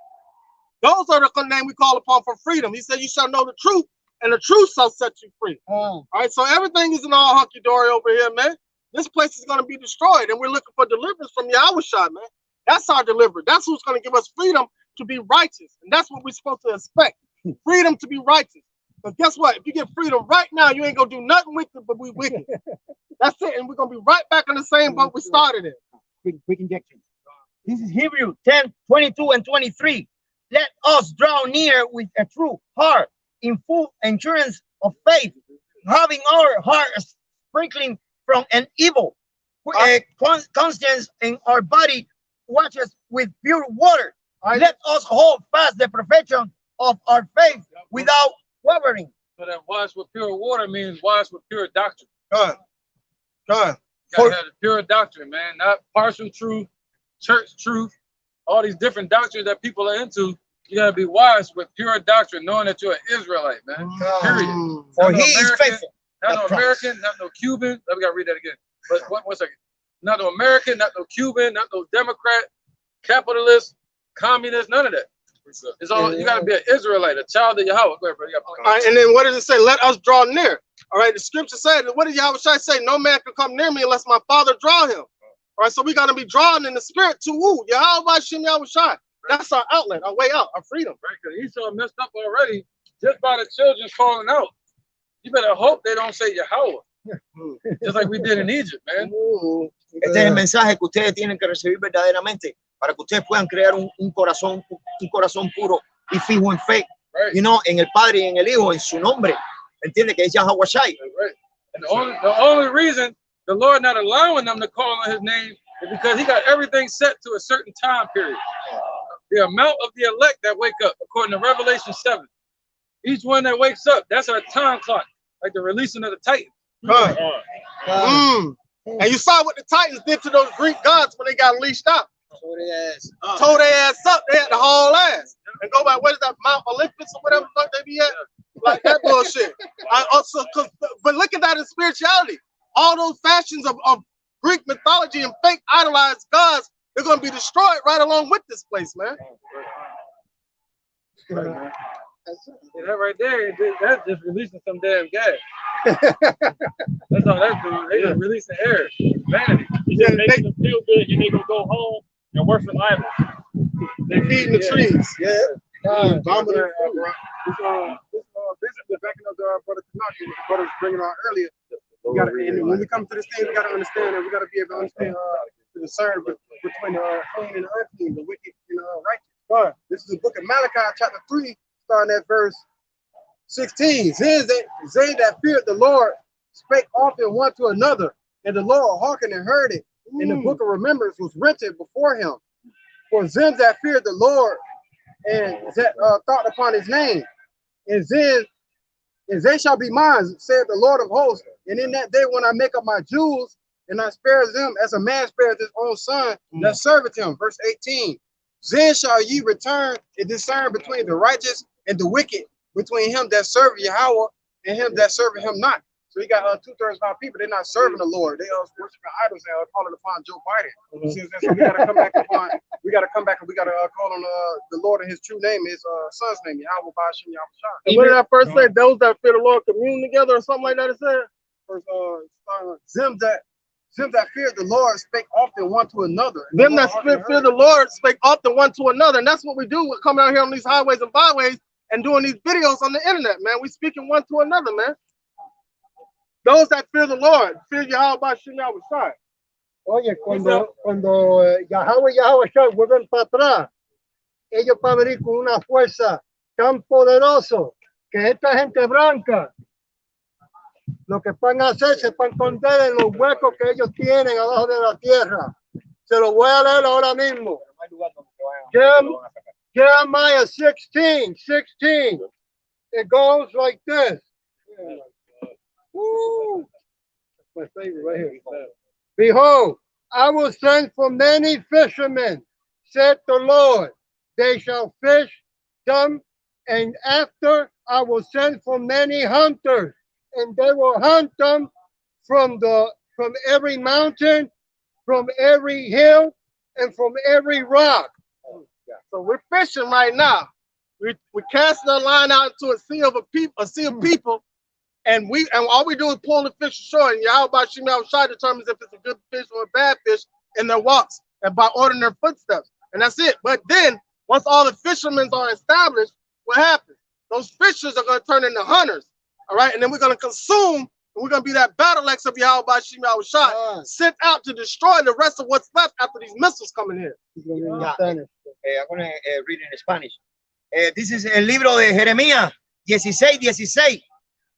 Those are the names we call upon for freedom. He said, you shall know the truth, and the truth shall set you free. All right, so everything isn't all hunky-dory over here, man. This place is going to be destroyed, and we're looking for deliverance from Yahawah, man. That's our deliverance. That's who's going to give us freedom to be righteous, and that's what we're supposed to expect. Freedom to be righteous. But guess what? If you get freedom right now, you ain't gonna do nothing wicked, but we wicked. That's it, and we're gonna be right back in the same boat we started in. Quick injection. This is Hebrew 10, 22 and 23. Let us draw near with a true heart, in full assurance of faith, having our hearts sprinkling from an evil conscience, and our body washes with pure water. Let us hold fast the profession of our faith without wavering. So that wash with pure water means wash with pure doctrine. Good. You gotta have the pure doctrine, man. Not partial truth, church truth, all these different doctrines that people are into. You gotta be wise with pure doctrine, knowing that you're an Israelite, man. Period. For he is faithful. Not no American, not no Cuban. We gotta read that again. But one second. Not no American, not no Cuban, not no Democrat, capitalist, communist, none of that. It's all you gotta be an Israelite, a child of Yahawah. Go ahead, bro. All right, and then what does it say? Let us draw near. All right, the scripture said, what did Yahweh say? No man can come near me unless my Father draw him. All right, so we gotta be drawn in the spirit to who? Yahweh Shem Yahweh. That's our outlet, our way out, our freedom. Right, because Esau messed up already just by the children falling out. You better hope they don't say Yahawah. Just like we did in Egypt, man. Este es el mensaje que ustedes tienen que recibir verdaderamente para que ustedes puedan crear un corazón puro y fijo en fe, you know, en el Padre y en el Hijo, en su nombre. ¿Entiende? Que es Yahawah. Right. And the only reason the Lord not allowing them to call on his name is because he got everything set to a certain time period. The amount of the elect that wake up, according to Revelation 7. Each one that wakes up, that's our time clock, like the releasing of the Titans. And you saw what the Titans did to those Greek gods when they got unleashed out. Tore their ass up. They had the whole ass. And go by, what is that, Mount Olympus or whatever the fuck they be at? Like that bullshit. But look at that in spirituality. All those fashions of Greek mythology and fake idolized gods, they're going to be destroyed right along with this place, man. That right there, that's just releasing some damn gas. That's all that's doing. They just releasing air. Vanity. It's just making them feel good, and they gonna go home and worship idols. They're feeding the trees. This basically backing up to our brother Kanaki, the brother was bringing out earlier. And when we come to this thing, we gotta understand, and we gotta be able to understand to discern between the clean and the unclean, the wicked and the righteous. This is the book of Malachi, chapter 3, starting at verse 16. They that feared the Lord spake often one to another, and the Lord hearkened and heard it. And the book of remembrance was written before him. For them that feared the Lord and that thought upon his name, and they shall be mine, said the Lord of hosts. And in that day when I make up my jewels, and I spare them as a man spares his own son that serveth him. Verse 18. Then shall ye return and discern between the righteous and the wicked, between him that serveth Yahawah and him that serveth him not. So he got 2/3 of our people. They're not serving the Lord. They worshiping idols and calling upon Joe Biden. Since then, so we gotta come back upon. We gotta come back and we gotta call on the Lord in His true name, His Son's name, Yahawah Bashim Yahawah. And what did I first say? Those that fear the Lord commune together, or something like that. It said. First, them that fear the Lord spake often one to another. Them that fear the Lord spake often one to another, and that's what we do. We're coming out here on these highways and byways and doing these videos on the internet, man. We speaking one to another, man. Those that fear the Lord, fear Yahawah Bashim Yahawah. Oye, cuando Yahawah y Yahawah vuelven para atrás, ellos van a venir con una fuerza tan poderosa que esta gente blanca, lo que van a hacer, se van a esconder en los huecos que ellos tienen abajo de la tierra. Se lo voy a leer ahora mismo. Jeremiah 16:16. It goes like this. Woo. My favorite right here. Behold, I will send for many fishermen, said the Lord. They shall fish them, and after I will send for many hunters, and they will hunt them from every mountain, from every hill, and from every rock. So we're fishing right now. We're casting our line out into a sea of people, and all we do is pull the fish ashore. And Yahawah Bashim Yahawah determines if it's a good fish or a bad fish in their walks and by ordering their footsteps. And that's it. But then once all the fishermen are established, what happens? Those fishers are going to turn into hunters. All right, and then we're going to consume, and we're going to be that battle axe of Yahawah Bashim Yahawah sent out to destroy the rest of what's left after these missiles come in here. I'm going to read in Spanish. This is el libro de Jeremías 16:16.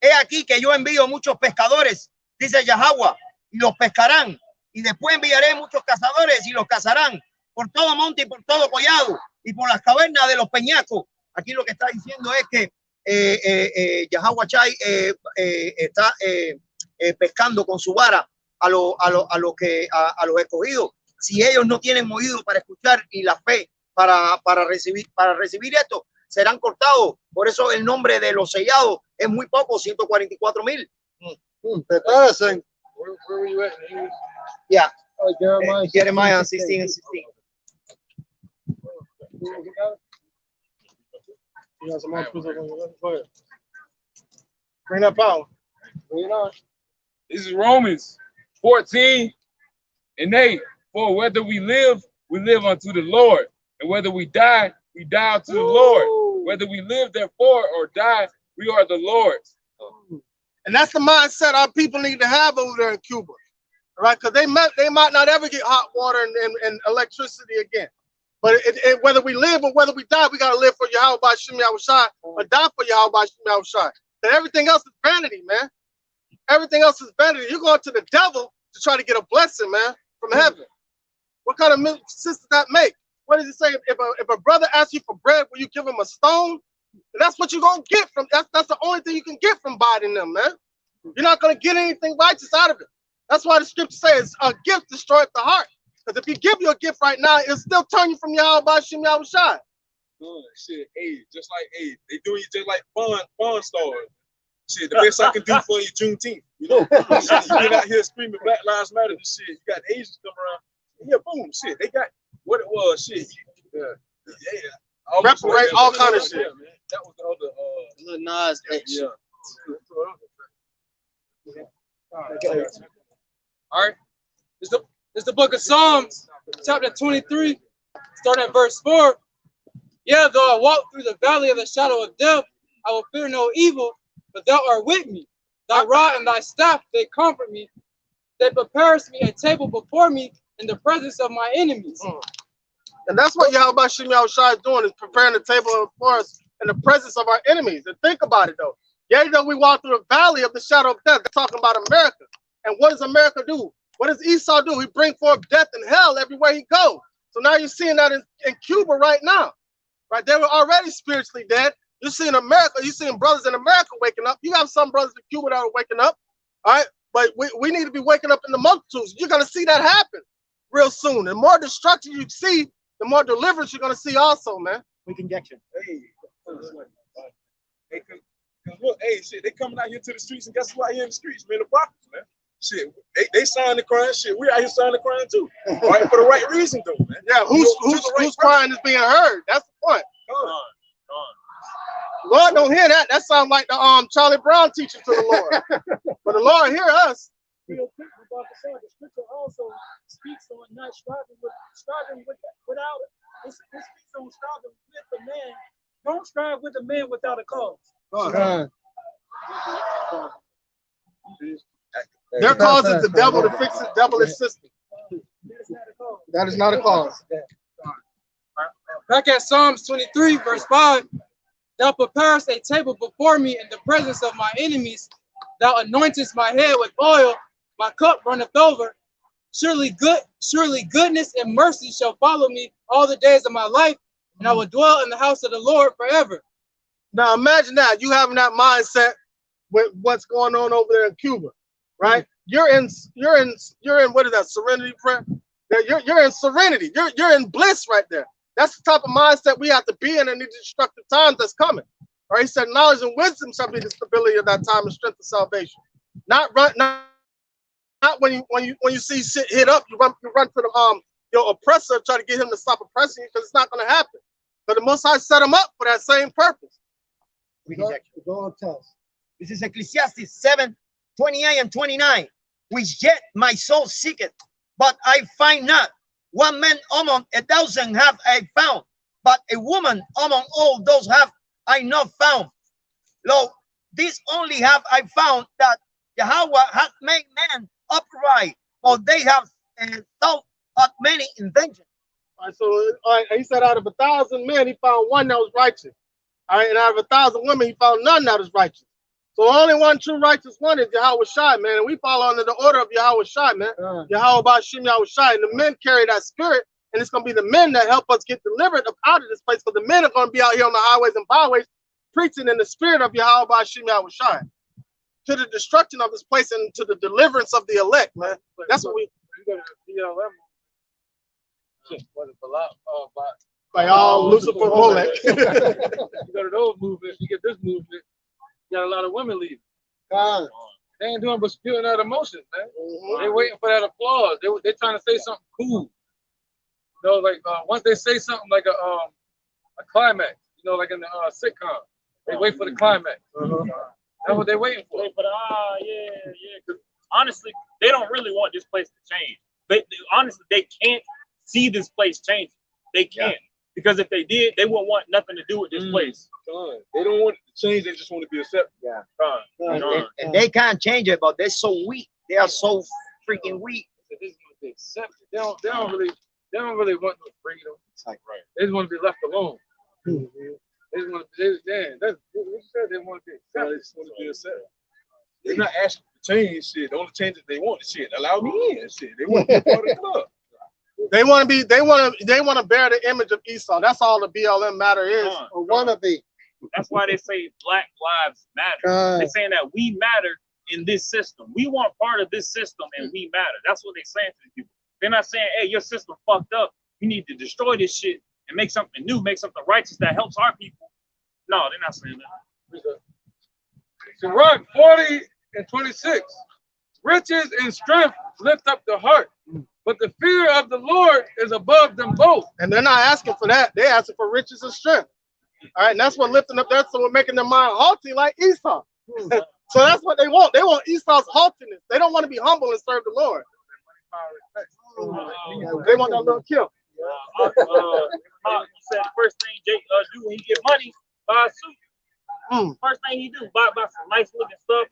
He aquí que yo envío muchos pescadores, dice Yahawah, y los pescarán. Y después enviaré muchos cazadores y los cazarán por todo monte y por todo collado y por las cavernas de los peñascos. Aquí lo que está diciendo es que Yahawah está pescando con su vara a los escogidos. Si ellos no tienen oído para escuchar y la fe para recibir esto, serán cortados. Por eso el nombre de los sellados es muy poco, 144,000. Prepárense. Where were you at? Yeah. Jeremiah 16:16. Bring that power. This is Romans 14:8. For whether we live unto the Lord, and whether we die unto the Lord. Whether we live therefore or die, we are the Lord's. And that's the mindset our people need to have over there in Cuba, right? Because they might not ever get hot water and electricity again. But whether we live or whether we die, we got to live for Yahawah Bashim Yahawah or die for Yahawah Bashim Yahawah. And everything else is vanity, man. Everything else is vanity. You're going to the devil to try to get a blessing, man, from heaven. What kind of sense does that make? What does it say? If a brother asks you for bread, will you give him a stone? That's what you're gonna get from. That's the only thing you can get from Biden them, man. You're not gonna get anything righteous out of it. That's why the scripture says a gift destroys the heart. Because if he give you a gift right now, it'll still turn you from Yahawah Bashim Yahawah. Shit, hey, just like they do you just like Pawn Stars. Shit, the best I can do for you Juneteenth. You know, shit, you get out here screaming Black Lives Matter and shit. You got the Asians come around. Yeah, boom, shit. They got what it was, shit. Yeah. Reparate all kind of shit. Yeah, man. That was the other Lil Nas X. yeah. All right. It's the book of Psalms, chapter 23, starting at verse 4. Yeah, though I walk through the valley of the shadow of death, I will fear no evil, but thou art with me. Thy rod and thy staff, they comfort me. They preparest me a table before me in the presence of my enemies. And that's what Yahawah Bashim Yahawah is doing, is preparing the table for us in the presence of our enemies. And think about it, though. Yeah, though we walk through the valley of the shadow of death, they're talking about America. And what does America do? What does Esau do? He brings forth death and hell everywhere he goes. So now you're seeing that in Cuba right now. Right? They were already spiritually dead. You're seeing America, you're seeing brothers in America waking up. You have some brothers in Cuba that are waking up. All right. But we need to be waking up in the multitudes. You're going to see that happen real soon. The more destruction you see, the more deliverance you're going to see also, man. Weak injection. Hey, Cause look, hey, shit, they coming out here to the streets, and guess who out here in the streets, man? The prophets, man. Shit, they sign the crime. Shit, we out here signing the crime too. All right, for the right reason though, man. Yeah, whose crying is being heard? That's the point. Lord don't hear that. That sounds like the Charlie Brown teaching to the Lord. But the Lord hear us. Real quick, about the scripture also speaks on not striving without it. It speaks on striving with the man. Don't strive with a man without a cause. Their cause is the devil to fix his devilish system. That is not a cause. Back at Psalms 23, verse 5, thou preparest a table before me in the presence of my enemies. Thou anointest my head with oil, my cup runneth over. Surely goodness and mercy shall follow me all the days of my life, and I will dwell in the house of the Lord forever. Now imagine that, you having that mindset with what's going on over there in Cuba, right? You're in what is that, serenity prayer? You're in serenity. You're in bliss right there. That's the type of mindset we have to be in these destructive times that's coming. All right, he said, knowledge and wisdom shall be the stability of that time and strength of salvation. Not when you see shit hit up, you run to the your oppressor, try to get him to stop oppressing you, because it's not going to happen. But the Most High set him up for that same purpose. Go on, tell us. This is Ecclesiastes 7:28 and 29. Which yet my soul seeketh, but I find not. One man among 1,000 have I found, but a woman among all those have I not found. Lo, this only have I found, that Yahawah hath made man upright, for they have thought of many inventions. All right, so he said out of 1,000 men, he found one that was righteous. All right, and out of 1,000 women, he found none that was righteous. So only one true righteous one is Yahawah Shai, man. And we follow under the order of Yahawah Shai, man. Yahawah Bashim Yahweh Shai. And the men carry that spirit. And it's going to be the men that help us get delivered up out of this place. Because the men are going to be out here on the highways and byways preaching in the spirit of Yahawah Bashim Yahweh Shai. To the destruction of this place and to the deliverance of the elect, man. That's what we... By all Lucifer Molech. You go to those movements, you get this movement, you got a lot of women leaving. They ain't doing but spewing out emotions, man. They waiting for that applause. They trying to say something cool. You know, like once they say something like a climax, you know, like in the sitcom, they wait for the climax. That's what they're waiting for. Wait for the Because honestly, they don't really want this place to change. Honestly, they can't see this place changing. They can't. Because if they did, they wouldn't want nothing to do with this place. They don't want it to change, they just want to be accepted. And they can't change it, but they're so weak. They are so freaking weak. They don't really want no freedom. They just want to be left alone. They just want to that's what you said. They want to be accepted. They just want to be accepted. They're not asking for change, shit. The only change that they want is shit. Allow me in, shit. They want to be part of the club. They want to bear the image of Esau. That's all the BLM matter is, or wanna be. That's why they say Black Lives Matter. They're saying that we matter in this system. We want part of this system, and we matter. That's what they're saying to the people. They're not saying, "Hey, your system fucked up. You need to destroy this shit and make something new, make something righteous that helps our people." No, they're not saying that. Sirach 40 and 26. Riches and strength lift up the heart, but the fear of the Lord is above them both. And they're not asking for that. They're asking for riches and strength. All right, and that's what lifting up. That's what making their mind haughty like Esau. So that's what they want. They want Esau's haughtiness. They don't want to be humble and serve the Lord. They want that little kill. Said first thing Jake do when he get money, buy a suit. First thing he do, buy some nice looking stuff.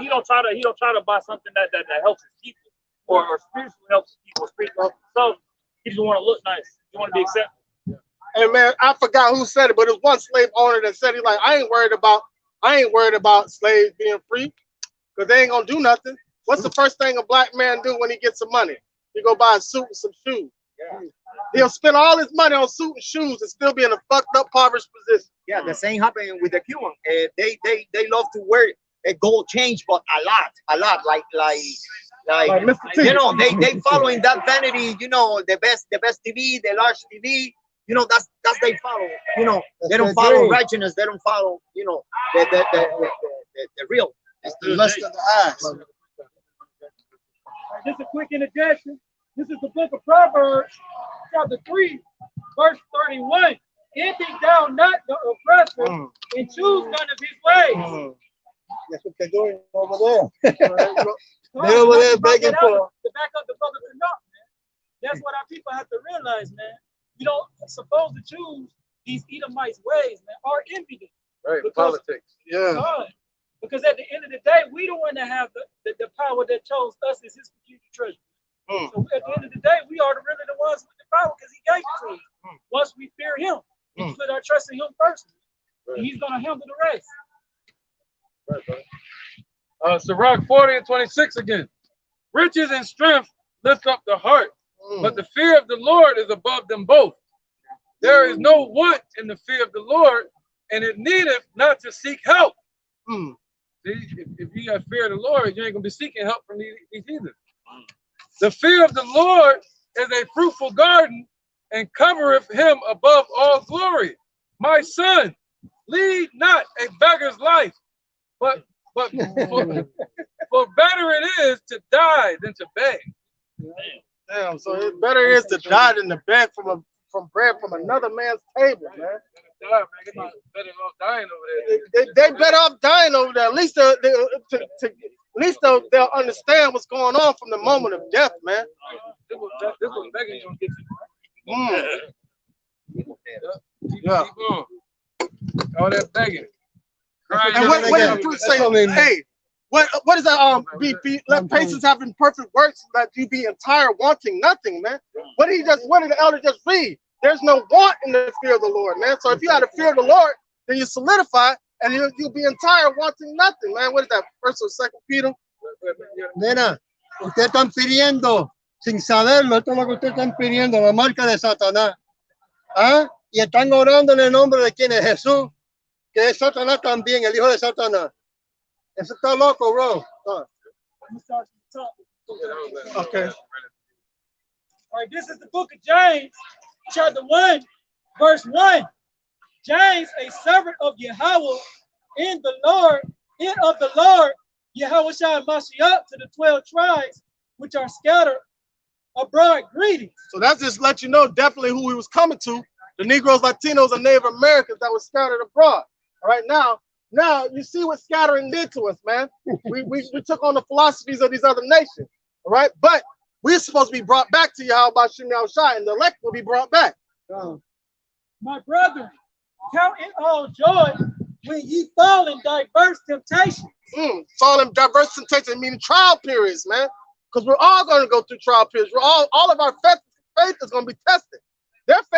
He don't try to buy something that helps his people or spiritually helps his people, spiritually helps himself. He just want to look nice. He want to be accepted. Hey man, I forgot who said it, but it was one slave owner that said, he like, I ain't worried about slaves being free, because they ain't gonna do nothing. What's the first thing a black man do when he gets some money? He go buy a suit and some shoes. He'll spend all his money on suit and shoes and still be in a fucked up, impoverished position. Yeah, the same happened with the Cuban. They love to wear a gold change, but a lot, like Mr. T. You know, they following that vanity. You know, the best TV, the large TV. You know, that's because they follow, you know, they don't That's follow great. righteousness. They don't follow, you know, the real. It's the lust of the eyes. Just a quick interjection. This is the book of Proverbs, chapter 3, verse 31. Envy thou not the oppressor, and choose none of his ways. That's what they're doing over there. They're over there begging for. To back up the brother Canuck, man. That's what our people have to realize, man. We don't supposed to choose these Edomites' ways, man, or envy them. Right, Because- politics. Yeah. God. Because at the end of the day, we don't want to have the power that chose us as his future treasure. So at the end of the day, we are really the ones with the power because he gave it to us. Once we fear him, we put our trust in him first. And he's going to handle the rest. Sirach 40 and 26 again. Riches and strength lift up the heart, but the fear of the Lord is above them both. There is no want in the fear of the Lord, and it needeth not to seek help. See, if you have fear of the Lord, you ain't gonna be seeking help from these either. The fear of the Lord is a fruitful garden, and covereth him above all glory. My son, lead not a beggar's life, but for better it is to die than to beg. Damn, so it better is to die than to beg from bread from another man's table, man. Better off dying over there. They better off dying over there. At least they'll understand what's going on from the moment of death, man. This was begging gonna get you. Yeah. Keep on. All that begging. Crying. And what does the truth say? Hey, what is that? Let patience have imperfect works, that you be entire, wanting nothing, man. What did the elder just read? There's no want in the fear of the Lord, man. So if you had a fear of the Lord, then you solidify, and you'll be entire, wanting nothing, man. What is that? First or Second Peter? Mira, ustedes están pidiendo, sin saberlo, esto es lo que ustedes están pidiendo, la marca de Satanás. ¿Ah? Y están orando en el nombre de quién es Jesús, que es Satanás también, el hijo de Satanás. Eso está loco, bro. Okay. All right, this is the book of James, chapter 1, verse 1. James, a servant of Yahawah in the Lord, Yahawah Shai Mashiach, to the 12 tribes which are scattered abroad, greetings. So that's just let you know definitely who he was coming to. The Negroes, Latinos, and Native Americans that were scattered abroad. All right, now you see what scattering did to us, man. We took on the philosophies of these other nations. All right, but we're supposed to be brought back to Yahawah Bashim Yahushua, and the elect will be brought back. My brethren, count it all joy when ye fall in diverse temptations. Fall in diverse temptations, meaning trial periods, man. Because we're all going to go through trial periods. All of our faith is going to be tested. If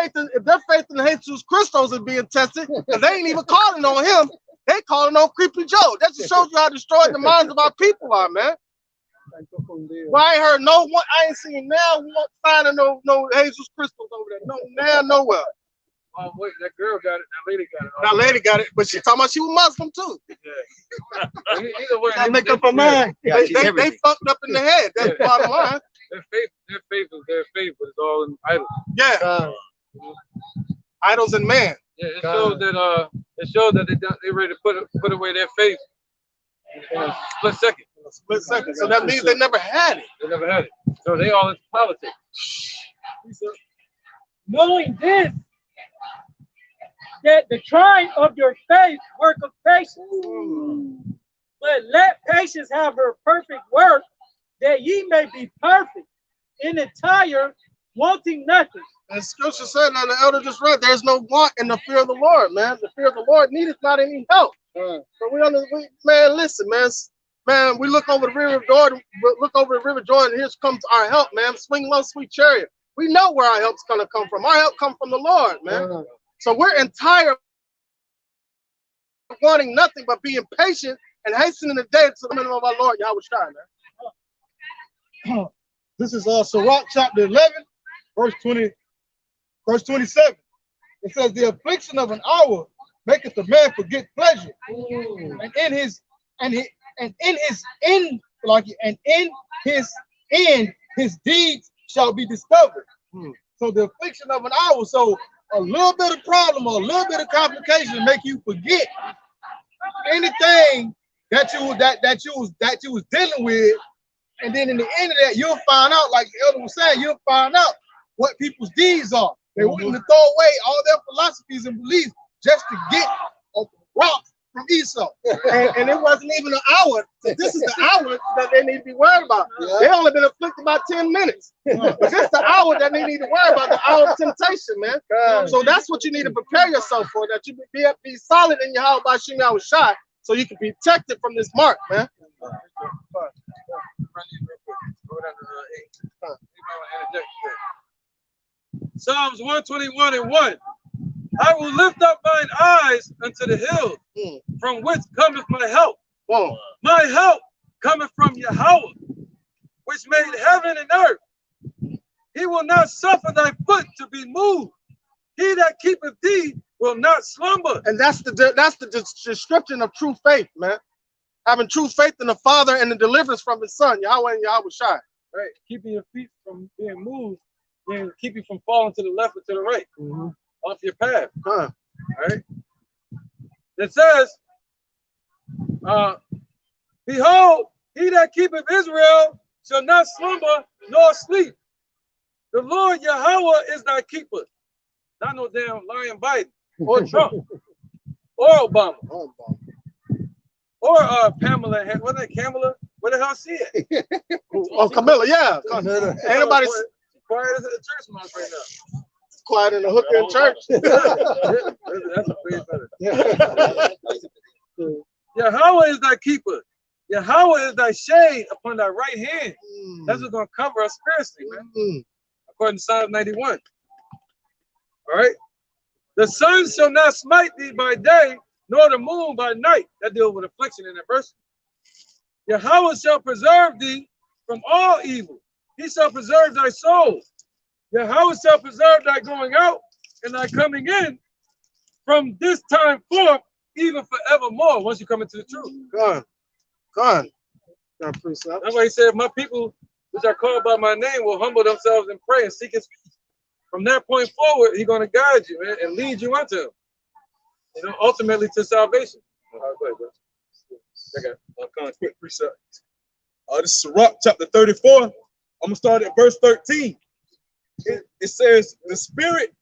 their faith in Jesus Christos is being tested, because they ain't even calling on him, they calling on Creepy Joe. That just shows you how destroyed the minds of our people are, man. Well, I ain't heard no one. I ain't seen now one sign of no Jesus Christos over there. Nowhere. Oh wait, that girl got it. That lady got it. That lady got it, but she talking about she was Muslim too. Yeah. Either way, I make up my mind. They fucked up in the head. That's the bottom line. Their faith is their faith, but it's all in idols. Yeah. Idols and man. Yeah, it shows that they ready to put away their faith in a split second. So that means they never had it. They never had it. So they all into politics. Knowing this, that the trying of your faith work of patience. But let patience have her perfect work, that ye may be perfect, in entire, wanting nothing. And scripture said, now the elder just read, there's no want in the fear of the Lord, man. The fear of the Lord needeth not any help. So man, listen, man, we look over the river of Jordan, and here comes our help, man. Swing low, sweet chariot. We know where our help's gonna come from. Our help comes from the Lord, man. So we're entire, wanting nothing but being patient and hastening the day to the minimum of our Lord Yahweh Shai, man. This is Sirach chapter 11, verse 27. It says, the affliction of an hour maketh a man forget pleasure, and in his end his deeds shall be discovered. So the affliction of an hour. So a little bit of problem or a little bit of complication make you forget anything that you was dealing with, and then in the end of that, you'll find out, like the elder was saying, you'll find out what people's deeds are. They willing to throw away all their philosophies and beliefs just to get a rock from Esau. And it wasn't even an hour. So this is the hour that they need to be worried about. Yeah. They only been afflicted about 10 minutes. But this is the hour that they need to worry about, the hour of temptation, man. So that's what you need to prepare yourself for, that you be solid in Yahawah Bashim Yahushua, so you can be protected from this mark, man. Psalms 121:1. I will lift up mine eyes unto the hills, from which cometh my help. My help cometh from Yahawah, which made heaven and earth. He will not suffer thy foot to be moved. He that keepeth thee will not slumber. And that's the description of true faith, man. Having true faith in the Father and the deliverance from His Son, Yahweh and Yahawashi. Right, keeping your feet from being moved, and keep you from falling to the left or to the right, off your path. All right. It says, behold, he that keepeth Israel shall not slumber nor sleep. The Lord Yahawah is thy keeper. Not no damn lying Biden or Trump or Obama or Pamela. Wasn't it Kamala? Where the hell she it? Oh, Camilla, yeah. Ain't nobody quiet as a church mouse right now. Quiet in the hooker in church. That's a way better. Yahawah is thy keeper. Yahawah is thy shade upon thy right hand. That's what's going to cover us spiritually, man. According to Psalm 91. All right. The sun shall not smite thee by day, nor the moon by night. That deals with affliction and adversity. Yahawah shall preserve thee from all evil. He shall preserve thy soul. Yahawah shall preserve thy going out and thy coming in from this time forth, even forevermore, once you come into the truth. God. That's why he said, if my people, which are called by my name, will humble themselves and pray and seek his face. From that point forward, he's going to guide you, man, and lead you unto him. You know, ultimately to salvation. Go ahead, bro. Okay, kind of quick precept. This is Sirach chapter 34. I'm gonna start at verse 13. It says, the spirit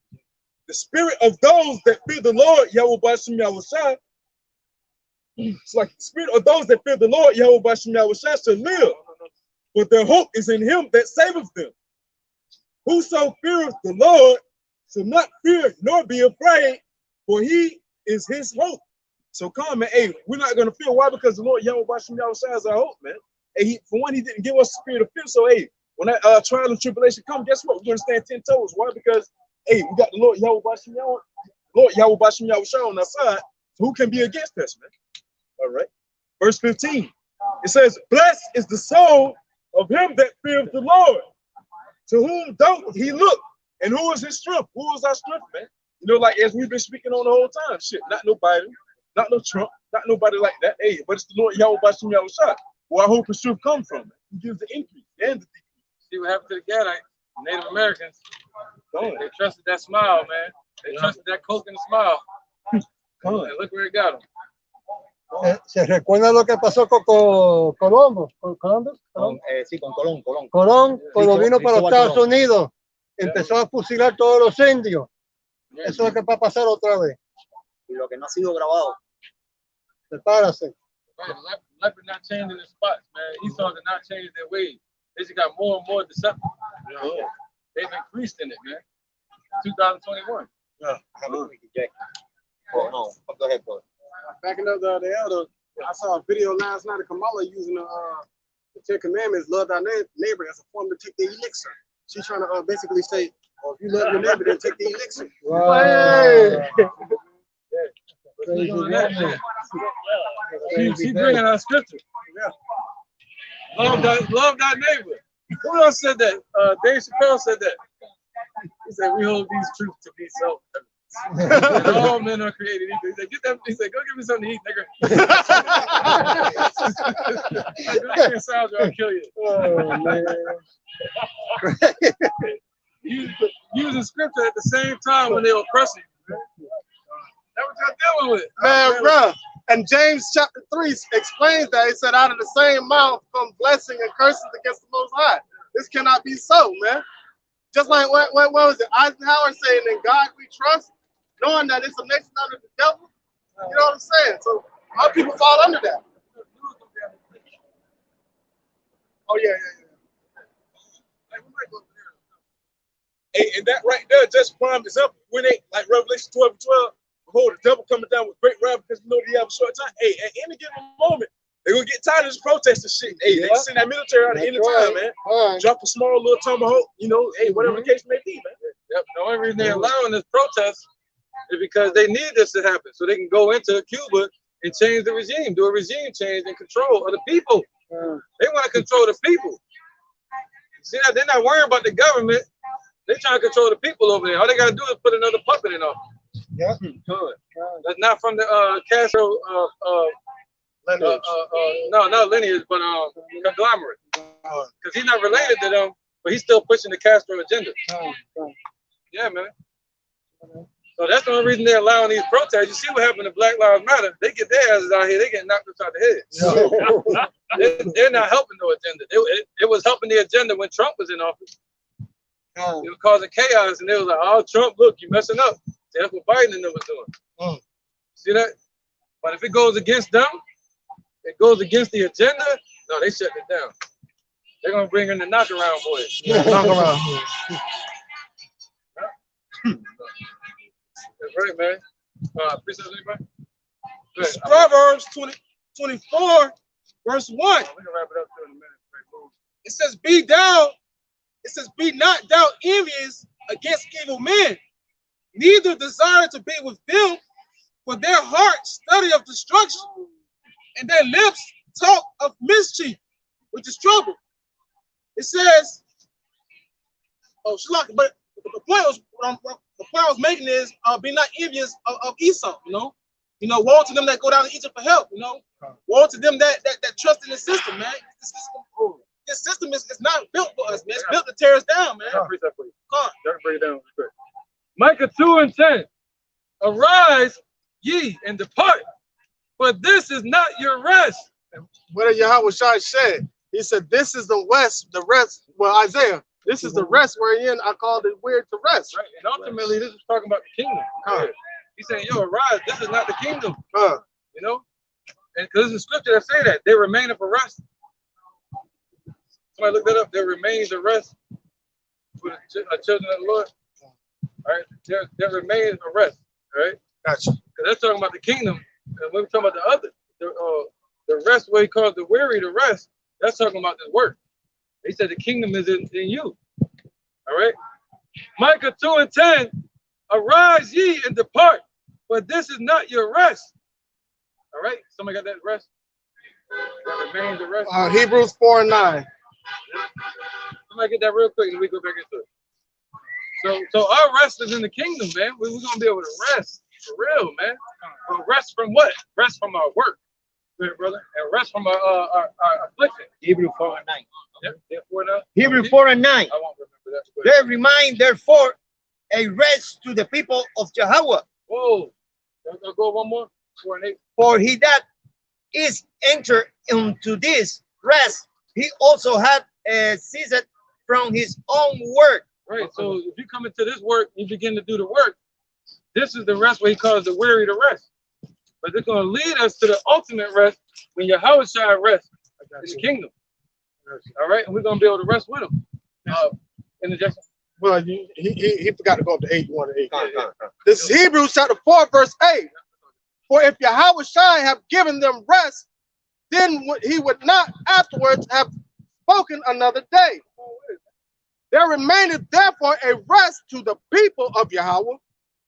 of those that fear the Lord, Yahawah Bashim Yahushua. It's like the spirit of those that fear the Lord, Yahawah Bashim Yahushua, shall live, but their hope is in him that saveth them. Whoso feareth the Lord shall not fear nor be afraid, for he is his hope. So come, man. Hey, we're not gonna fear. Why? Because the Lord Yahweh Bashim Yahushua is our hope, man. Hey, for one, he didn't give us a spirit of fear. So hey, when that trial and tribulation come, guess what? We're gonna stand 10 toes. Why? Because hey, we got the Lord Yahweh Bashim Yahushua on our side. So who can be against us, man? All right. Verse 15. It says, blessed is the soul of him that feareth the Lord, to whom doth he look, and who is his strength? Who is our strength, man? You know, like as we've been speaking on the whole time, shit, not no Biden, not no Trump, not nobody like that. Hey, but it's the Lord Yahweh Bashim Yahushua, where our hope and strength comes from, man. He gives the increase and the decrease. See what happened to the Gadites, Native Americans. They trusted that smile, man. They trusted that coke and the smile. And look where it got them. ¿Se recuerda lo que pasó con Colombo? Sí, con Colón. Colón, cuando vino para los Estados Unidos, empezó a fusilar todos los indios. Eso es lo que va a pasar otra vez. Y lo que no ha sido grabado. Prepárase. Leopard not changing their spots, man. Esau did not change their ways. They just got more and more deceptive. They've increased in it, man. 2021. Yeah. No, go ahead, bro. Backing up the elder, I saw a video last night of Kamala using the 10 Commandments, love thy neighbor, as a form to take the elixir. She's trying to basically say, well, if you love your neighbor, then take the elixir. Wow. She's bringing our scripture. Love thy neighbor. Who else said that? Dave Chappelle said that. He said, we hold these truths to be self-evident. All men are created equal. He said, get them. He said, go give me something to eat, nigga. Go get me a salad, or I'll kill you. Oh, man. using scripture at the same time when they're oppressing you. That's what you're dealing with. Man, bro. And James chapter 3 explains that. He said, out of the same mouth come blessing and curses against the Most High. This cannot be so, man. Just like what was it? Eisenhower saying, in God we trust, knowing that it's a nation under the devil. You know what I'm saying? So our people fall under that. Oh, yeah. Hey, and that right there just prime example. When they, like Revelation 12:12, behold, the devil coming down with great wrath because we know they have a short time. Hey, at any given moment, they're going to get tired of this protesting shit. Hey, they can send that military out at any time, man. Drop a small little tomahawk, you know, hey, whatever the case may be, man. Yep. The only reason they're allowing this protest is because they need this to happen so they can go into Cuba and change the regime, do a regime change and control of the people. They want to control the people. See that? They're not worrying about the government. They're trying to control the people over there. All they got to do is put another puppet in office. Yeah. Good. That's not from the Castro Lineage. no, not lineage, but conglomerate. Because he's not related to them, but he's still pushing the Castro agenda. Yeah, man. So that's the only reason they're allowing these protests. You see what happened to Black Lives Matter? They get their asses out here, they get knocked upside the head. They're not helping no agenda. It was helping the agenda when Trump was in office. It was causing chaos, and they was like, "Oh, Trump, look, you messing up." See, that's what Biden and them was doing. See that? But if it goes against them, it goes against the agenda. No, they shut it down. They're gonna bring in the knockaround boys. Knockaround. That's right, man. Appreciate anybody? It's Proverbs 24, verse 1. We can wrap it up in a minute. It says, "Be thou." It says, "Be not thou envious against evil men, neither desire to be with them, for their hearts study of destruction, and their lips talk of mischief," which is trouble. It says, oh, Shalak, but the point I was making is, be not envious of Esau. You know, woe to them that go down to Egypt for help. You know, woe to them that trust in the system, man. This system is not built for us, man. It's built to tear us down, man. I'll preach that for you. Come on. Let me break it down real quick. Micah 2:10. Arise, ye, and depart, for this is not your rest. What did Yahawah said? He said, "This is the rest." Well, Isaiah, this is the rest wherein I called it weird to rest. Right. And ultimately, this is talking about the kingdom. He's saying, "Yo, arise. This is not the kingdom." You know, and because there's a scripture that say that they remain for rest. Somebody look that up. There remains a rest for the children of the Lord. All right, there remains a rest. All right, Gotcha. Because they're talking about the kingdom, and we're talking about the other, the rest where he calls the weary to rest. That's talking about this work. He said the kingdom is in you. All right, Micah 2:10. Arise ye and depart, for this is not your rest. All right, somebody got that rest? That remains the rest. Hebrews 4:9. Somebody get that real quick and we go back into it. So our rest is in the kingdom, man. We're gonna be able to rest for real, man. But rest from what? Rest from our work, brother, and rest from our affliction. Hebrew 4:9. Yep. Hebrew 4:9. I won't remember that. There remain therefore a rest to the people of Yahawah. Whoa. I'll go one more. 4:8. For he that is entered into this rest, he also had ceased from his own work. Right. So if you come into this work, you begin to do the work. This is the rest where he calls the weary to rest. But it's going to lead us to the ultimate rest when Yahawah shall rest in the kingdom. All right, and we're going to be able to rest with him. Interjection. Well, he forgot to go up to 8. You want to 8. This is Hebrews chapter 4, verse 8. For if Yahawah have given them rest, then he would not afterwards have spoken another day. There remaineth therefore a rest to the people of Yahawah,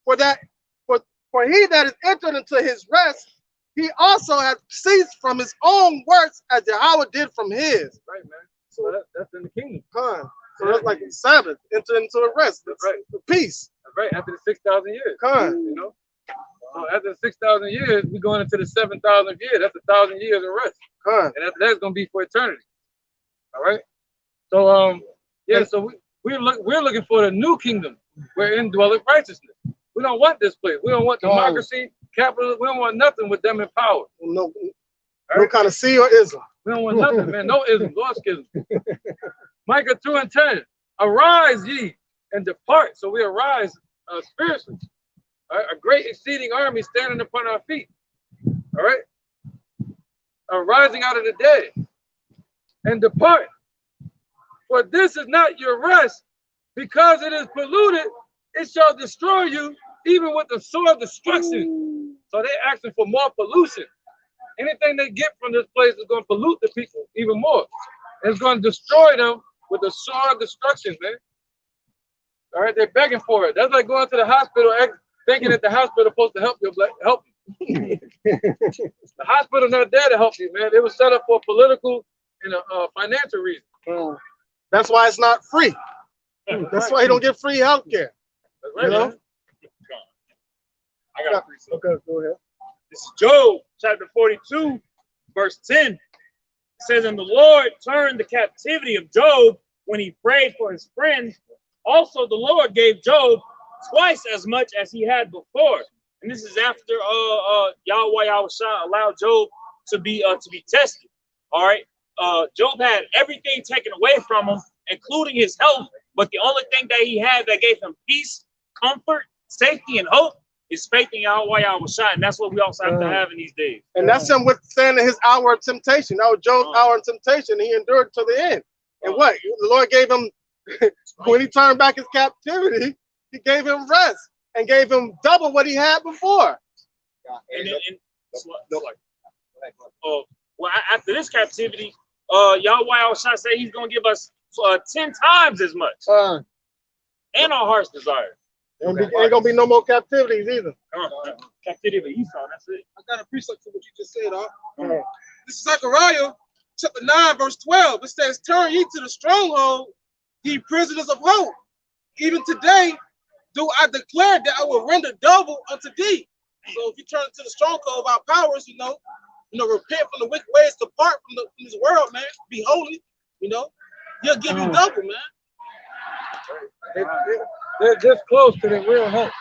for he that is entered into his rest, he also has ceased from his own works as Yahawah did from his. Right, man. So that's in the kingdom. So that's like the Sabbath, enter into a rest. That's right. The peace. That's right. After the 6,000 years. You know. So after the 6,000 years, we're going into the 7,000th year. That's 1,000 years of rest. And after that's going to be for eternity. All right. So yeah. So We're looking for the new kingdom wherein dwelleth righteousness. We don't want this place. We don't want democracy, capitalism. We don't want nothing with them in power. No kind of sea or Islam. We don't want nothing, man. No ism, no schism. Micah 2:10. Arise ye and depart. So we arise spiritually. All right? A great exceeding army standing upon our feet. All right? Arising out of the dead and depart. For this is not your rest, because it is polluted, it shall destroy you, even with the sword of destruction. So they're asking for more pollution. Anything they get from this place is going to pollute the people even more. And it's going to destroy them with the sword of destruction, man. All right, they're begging for it. That's like going to the hospital thinking that the hospital is supposed to help you. The hospital's not there to help you, man. It was set up for political and financial reasons. That's why it's not free. That's why you don't get free health care. That's right, You know? man. I got a Okay, go ahead. This is Job chapter 42, verse 10. It says, and the Lord turned the captivity of Job when he prayed for his friends. Also, the Lord gave Job twice as much as he had before. And this is after Yahawah allowed Job to be tested. All right. Job had everything taken away from him, including his health. But the only thing that he had that gave him peace, comfort, safety, and hope is faith in Yahawah. And that's what we also have to have in these days. And that's him withstanding his hour of temptation. That was Job's hour of temptation. He endured to the end. And what? The Lord gave him, when he turned back his captivity, he gave him rest and gave him double what he had before. Well, after this captivity, Yahawah say he's going to give us 10 times as much. And our heart's desire. Ain't gonna be no more captivities either. Captivity of Esau, that's it. I got a precept to what you just said, This is Zechariah chapter 9, verse 12. It says, turn ye to the stronghold, ye prisoners of hope. Even today do I declare that I will render double unto thee. So if you turn to the stronghold of our powers, repent from the wicked ways, depart from this world, man. Be holy, he'll give you double, man. They're this close to the real hope.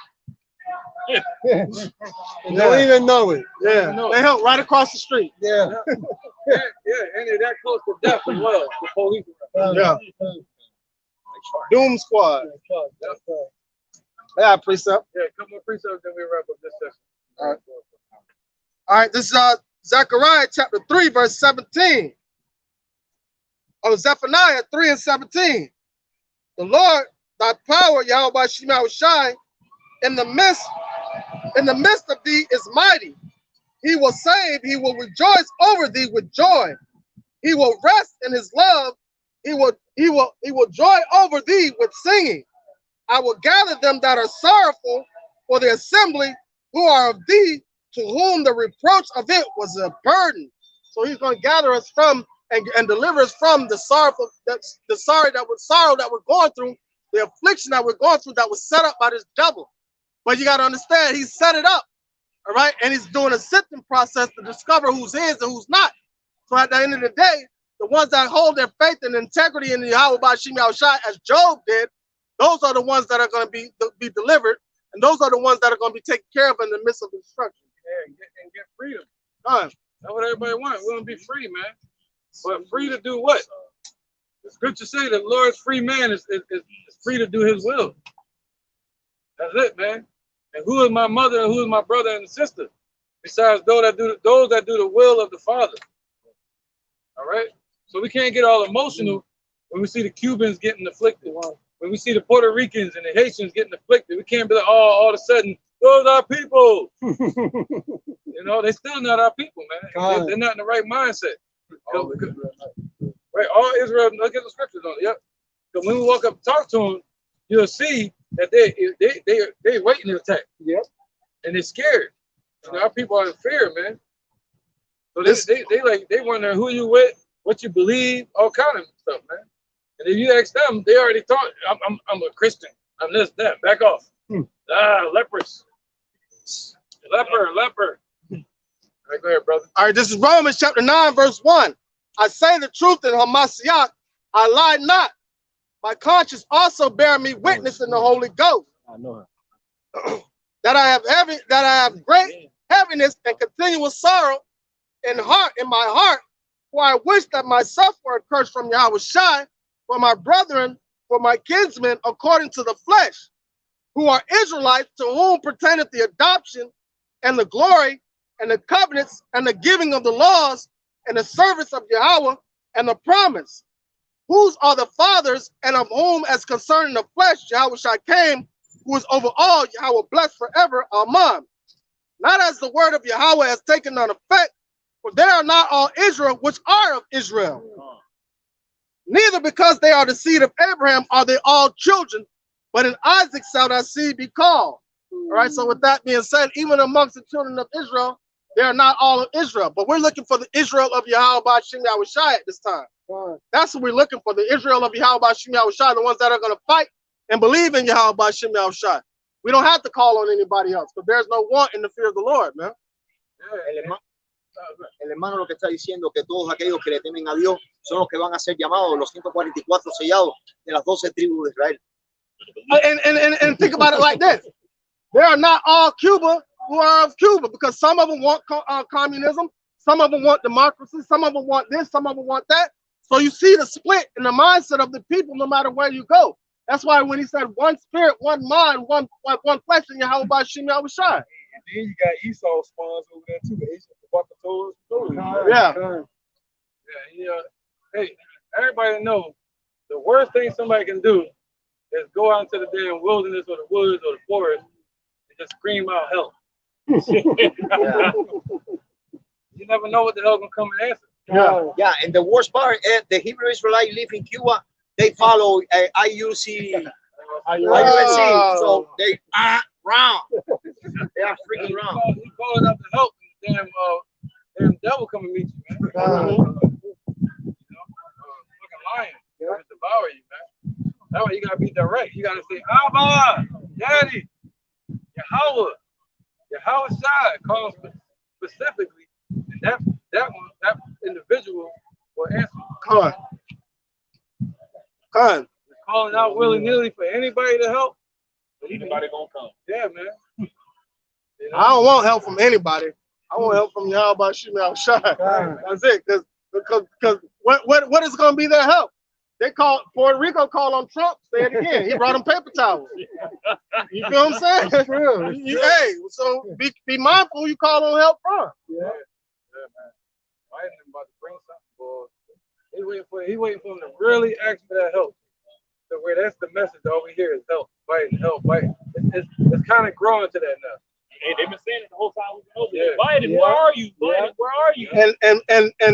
Yeah. They don't even know it. Yeah. They help right across the street. Yeah. And they're that close to death as well. The police. Yeah. Doom Squad. Yeah, precept. Yeah, a couple of precepts, then we wrap up this session. All right, this is Zechariah chapter 3, verse 17. Zephaniah 3 and 17. The Lord, thy power, Yahawah Shai, in the midst of thee is mighty. He will save, he will rejoice over thee with joy. He will rest in his love. He will joy over thee with singing. I will gather them that are sorrowful for the assembly, who are of thee, to whom the reproach of it was a burden. So he's going to gather us from and deliver us from the sorrow that we're going through, the affliction that we're going through that was set up by this devil. But you got to understand, he set it up, all right? And he's doing a sifting process to discover who's his and who's not. So at the end of the day, the ones that hold their faith and integrity in the Yahawah as Job did, those are the ones that are going to be delivered, and those are the ones that are going to be taken care of in the midst of destruction. Yeah, and get freedom. That's what everybody wants. We want to be free, man. But free to do what? The scripture say that the Lord's free man is free to do his will. That's it, man. And who is my mother and who is my brother and sister? Besides those that do the will of the Father. All right? So we can't get all emotional when we see the Cubans getting afflicted. When we see the Puerto Ricans and the Haitians getting afflicted. We can't be like, oh, all of a sudden, those are people. They're still not our people, man. They're not in the right mindset. Right, all Israel, look at the scriptures on it. Yep. So when we walk up and talk to them, you'll see that they're waiting to attack. Yep. And they're scared. Our people are in fear, man. So they wonder who you with, what you believe, all kind of stuff, man. And if you ask them, they already thought I'm a Christian. I'm this, that. Back off. Lepers. Leper. All right, go ahead, brother. All right, this is Romans chapter 9, verse 1. I say the truth in Hamashiach, I lie not. my conscience also bear me witness in the Holy Ghost. I know that I have great heaviness and continual sorrow in my heart, for I wish that myself were accursed from Yahawah for my brethren, for my kinsmen, according to the flesh, who are Israelites, to whom pertaineth the adoption and the glory and the covenants and the giving of the laws and the service of Yahawah and the promise, whose are the fathers, and of whom, as concerning the flesh, Yahawah came, who is over all, Yahawah blessed forever. Amen. Not as the word of Yahawah has taken on effect, for they are not all Israel which are of Israel. Neither because they are the seed of Abraham are they all children, but in Isaac shall thy seed be called. All right, so with that being said, even amongst the children of Israel, they are not all of Israel, but we're looking for the Israel of Yahawah B'Shem Yahushai at this time. That's what we're looking for, the Israel of Yahawah B'Shem Yahushai, the ones that are going to fight and believe in Yahawah B'Shem Yahushai. We don't have to call on anybody else, but there's no want in the fear of the Lord, man. El hermano lo que está diciendo que todos aquellos que le temen a Dios son los que van a ser llamados, los 144 sellados de las 12 tribus de Israel. And think about it like this. They are not all Cuba who are of Cuba, because some of them want communism, some of them want democracy, some of them want this, some of them want that. So you see the split in the mindset of the people no matter where you go. That's why when he said one spirit, one mind, one flesh in Yahawah B'Shem Yahushai. And then you got Esau spawns over there too. Hey, everybody knows the worst thing somebody can do is go out into the damn wilderness or the woods or the forest and just scream out help. You never know what the hell gonna come and answer. Yeah, and the worst part is the Hebrew Israelites live in Cuba. They follow IUC, so they are wrong. They are freaking wrong. You calling up to help, and the damn devil come and meet you, man. Fucking lion, to devour you, man. That's why you gotta be direct. You gotta say, Abba, Daddy, Yahawah, Yahawah calls specifically, and that individual will answer. Calling out willy-nilly for anybody to help. Anybody gonna come? Yeah, man. You know? I don't want help from anybody. I want help from Yahawah B'Shem Yahushai. That's it. Because what is going to be their help? They Puerto Rico called on Trump. Say it again. He brought them paper towels. You feel what I'm saying? Hey, so be mindful who you call on help from. Yeah, man. Biden about to bring something, boy. He waiting for him to really ask for that help. So where that's the message, all we hear is help, Biden, help, Biden. It's kind of growing to that now. Hey, they've been saying it the whole time we've been over there. Biden, where are you? Biden, where are you? And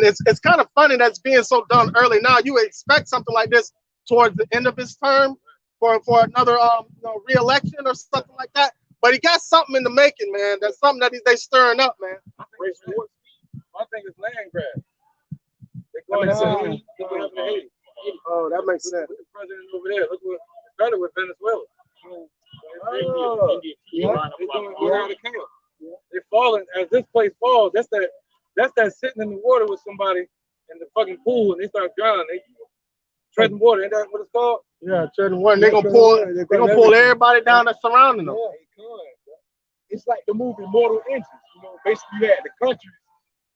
it's kind of funny that's being so done early now. You expect something like this towards the end of his term for another re-election or something like that. But he got something in the making, man. That's something that they stirring up, man. I think it's land grab. They're going to Haiti. Oh, that makes sense. The president over there. Look what started with Venezuela. They're falling as this place falls. That's that sitting in the water with somebody in the fucking pool and they start drowning. They treading water. Ain't that what it's called? Yeah, treading water. They're gonna pull everybody down that's surrounding them. It's like the movie Mortal Engines. You know, basically you had the countries,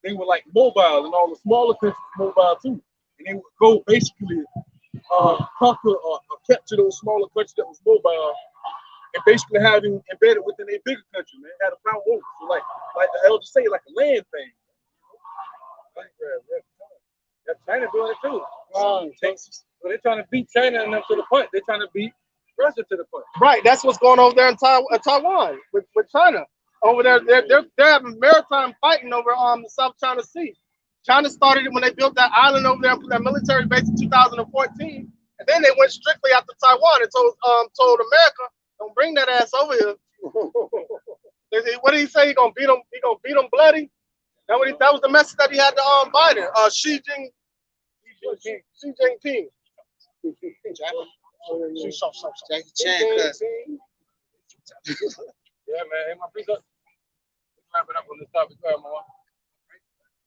they were like mobile, and all the smaller countries mobile too. And they would go basically conquer or capture those smaller countries that was mobile, and basically have them embedded within a bigger country, man. Had a power over. So like the elders say, like a land thing. Yeah, China doing it too. Texas. So they're trying to beat China enough to the punch. They're trying to beat Russia to the punch. Right. That's what's going on over there in Taiwan with China. Over there, they're having maritime fighting over the South China Sea. China started it when they built that island over there and put that military base in 2014, and then they went strictly after Taiwan and told America, "Don't bring that ass over here." What did he say? He gonna beat them. He gonna beat them bloody. That was the message that he had to Biden. Xi Jinping. Yeah, man. Hey, my priest up. Let's wrap it up on this topic. Go ahead, Mama.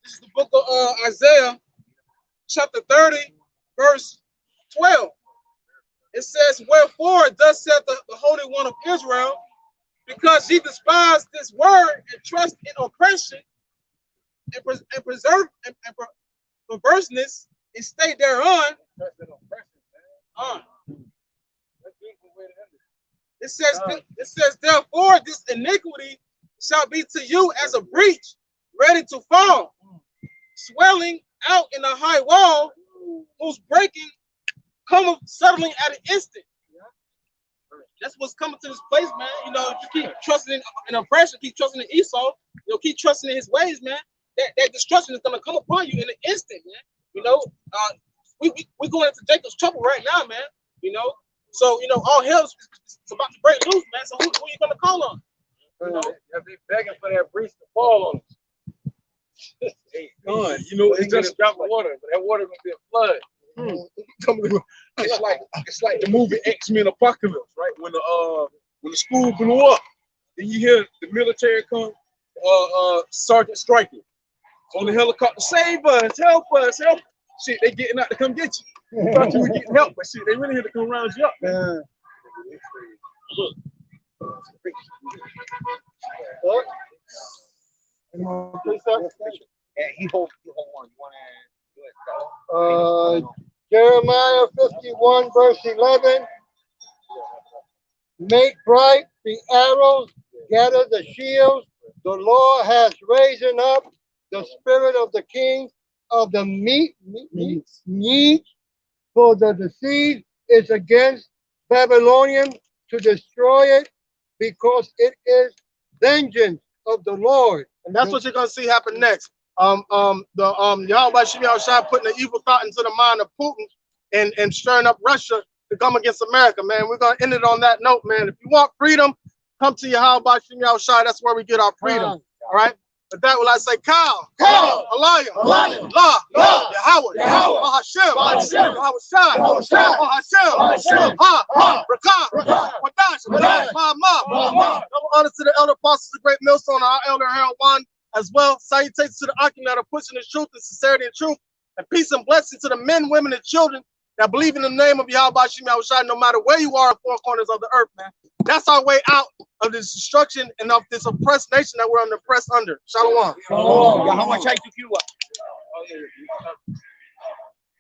This is the book of Isaiah, chapter 30, verse 12. It says, wherefore, thus saith the Holy One of Israel, because ye despise this word and trust in oppression and preserve and perverseness and stay thereon. It says, therefore, this iniquity shall be to you as a breach ready to fall, swelling out in a high wall, whose breaking cometh suddenly at an instant. That's what's coming to this place, man. You know, if you keep trusting in oppression, keep trusting in Esau, you'll keep trusting in his ways, man. That destruction is gonna come upon you in an instant, man. You know, we going into Jacob's trouble right now, man. You know, so you know, all hell's about to break loose, man. So who you gonna call on? You know, they'll be begging for that breach to fall on us. God, you know, it's just a drop of water, but that water gonna be a flood. It's like the movie X-Men Apocalypse, right? When the school blew up, then you hear the military come, Sergeant Stryker on the helicopter, save us, help us, help. Shit, they getting out to come get you. You thought you were getting help, but shit, they really here to come round you up, man. Look. Yeah, he holds one. You want Jeremiah 51, verse 11. Make bright the arrows, gather the shields. The Lord has risen up the spirit of the kings of the meat, for the siege is against Babylonian to destroy it, because it is vengeance of the Lord. And that's what you're gonna see happen next. Yahawah Shem Yahushua putting the evil thought into the mind of Putin and stirring up Russia to come against America, man. We're gonna end it on that note, man. If you want freedom, come to Yahawah Shem Yahushua. That's where we get our freedom. All right. With that, will I say, Kal, Aliyah, La, Yahawah, Hashem, Hashem, Rakah, Wadash, Ma. Double honor to the elder apostles, the great millstone, our elder Harold One as well. Salutations to the Akim that are pushing the truth and sincerity and truth, and peace and blessing to the men, women, and children that believe in the name of Yahawah Shem Yahushua, no matter where you are in four corners of the earth, man. That's our way out of this destruction and of this oppressed nation that we're oppressed under. Shalom. Yahawah Cuba.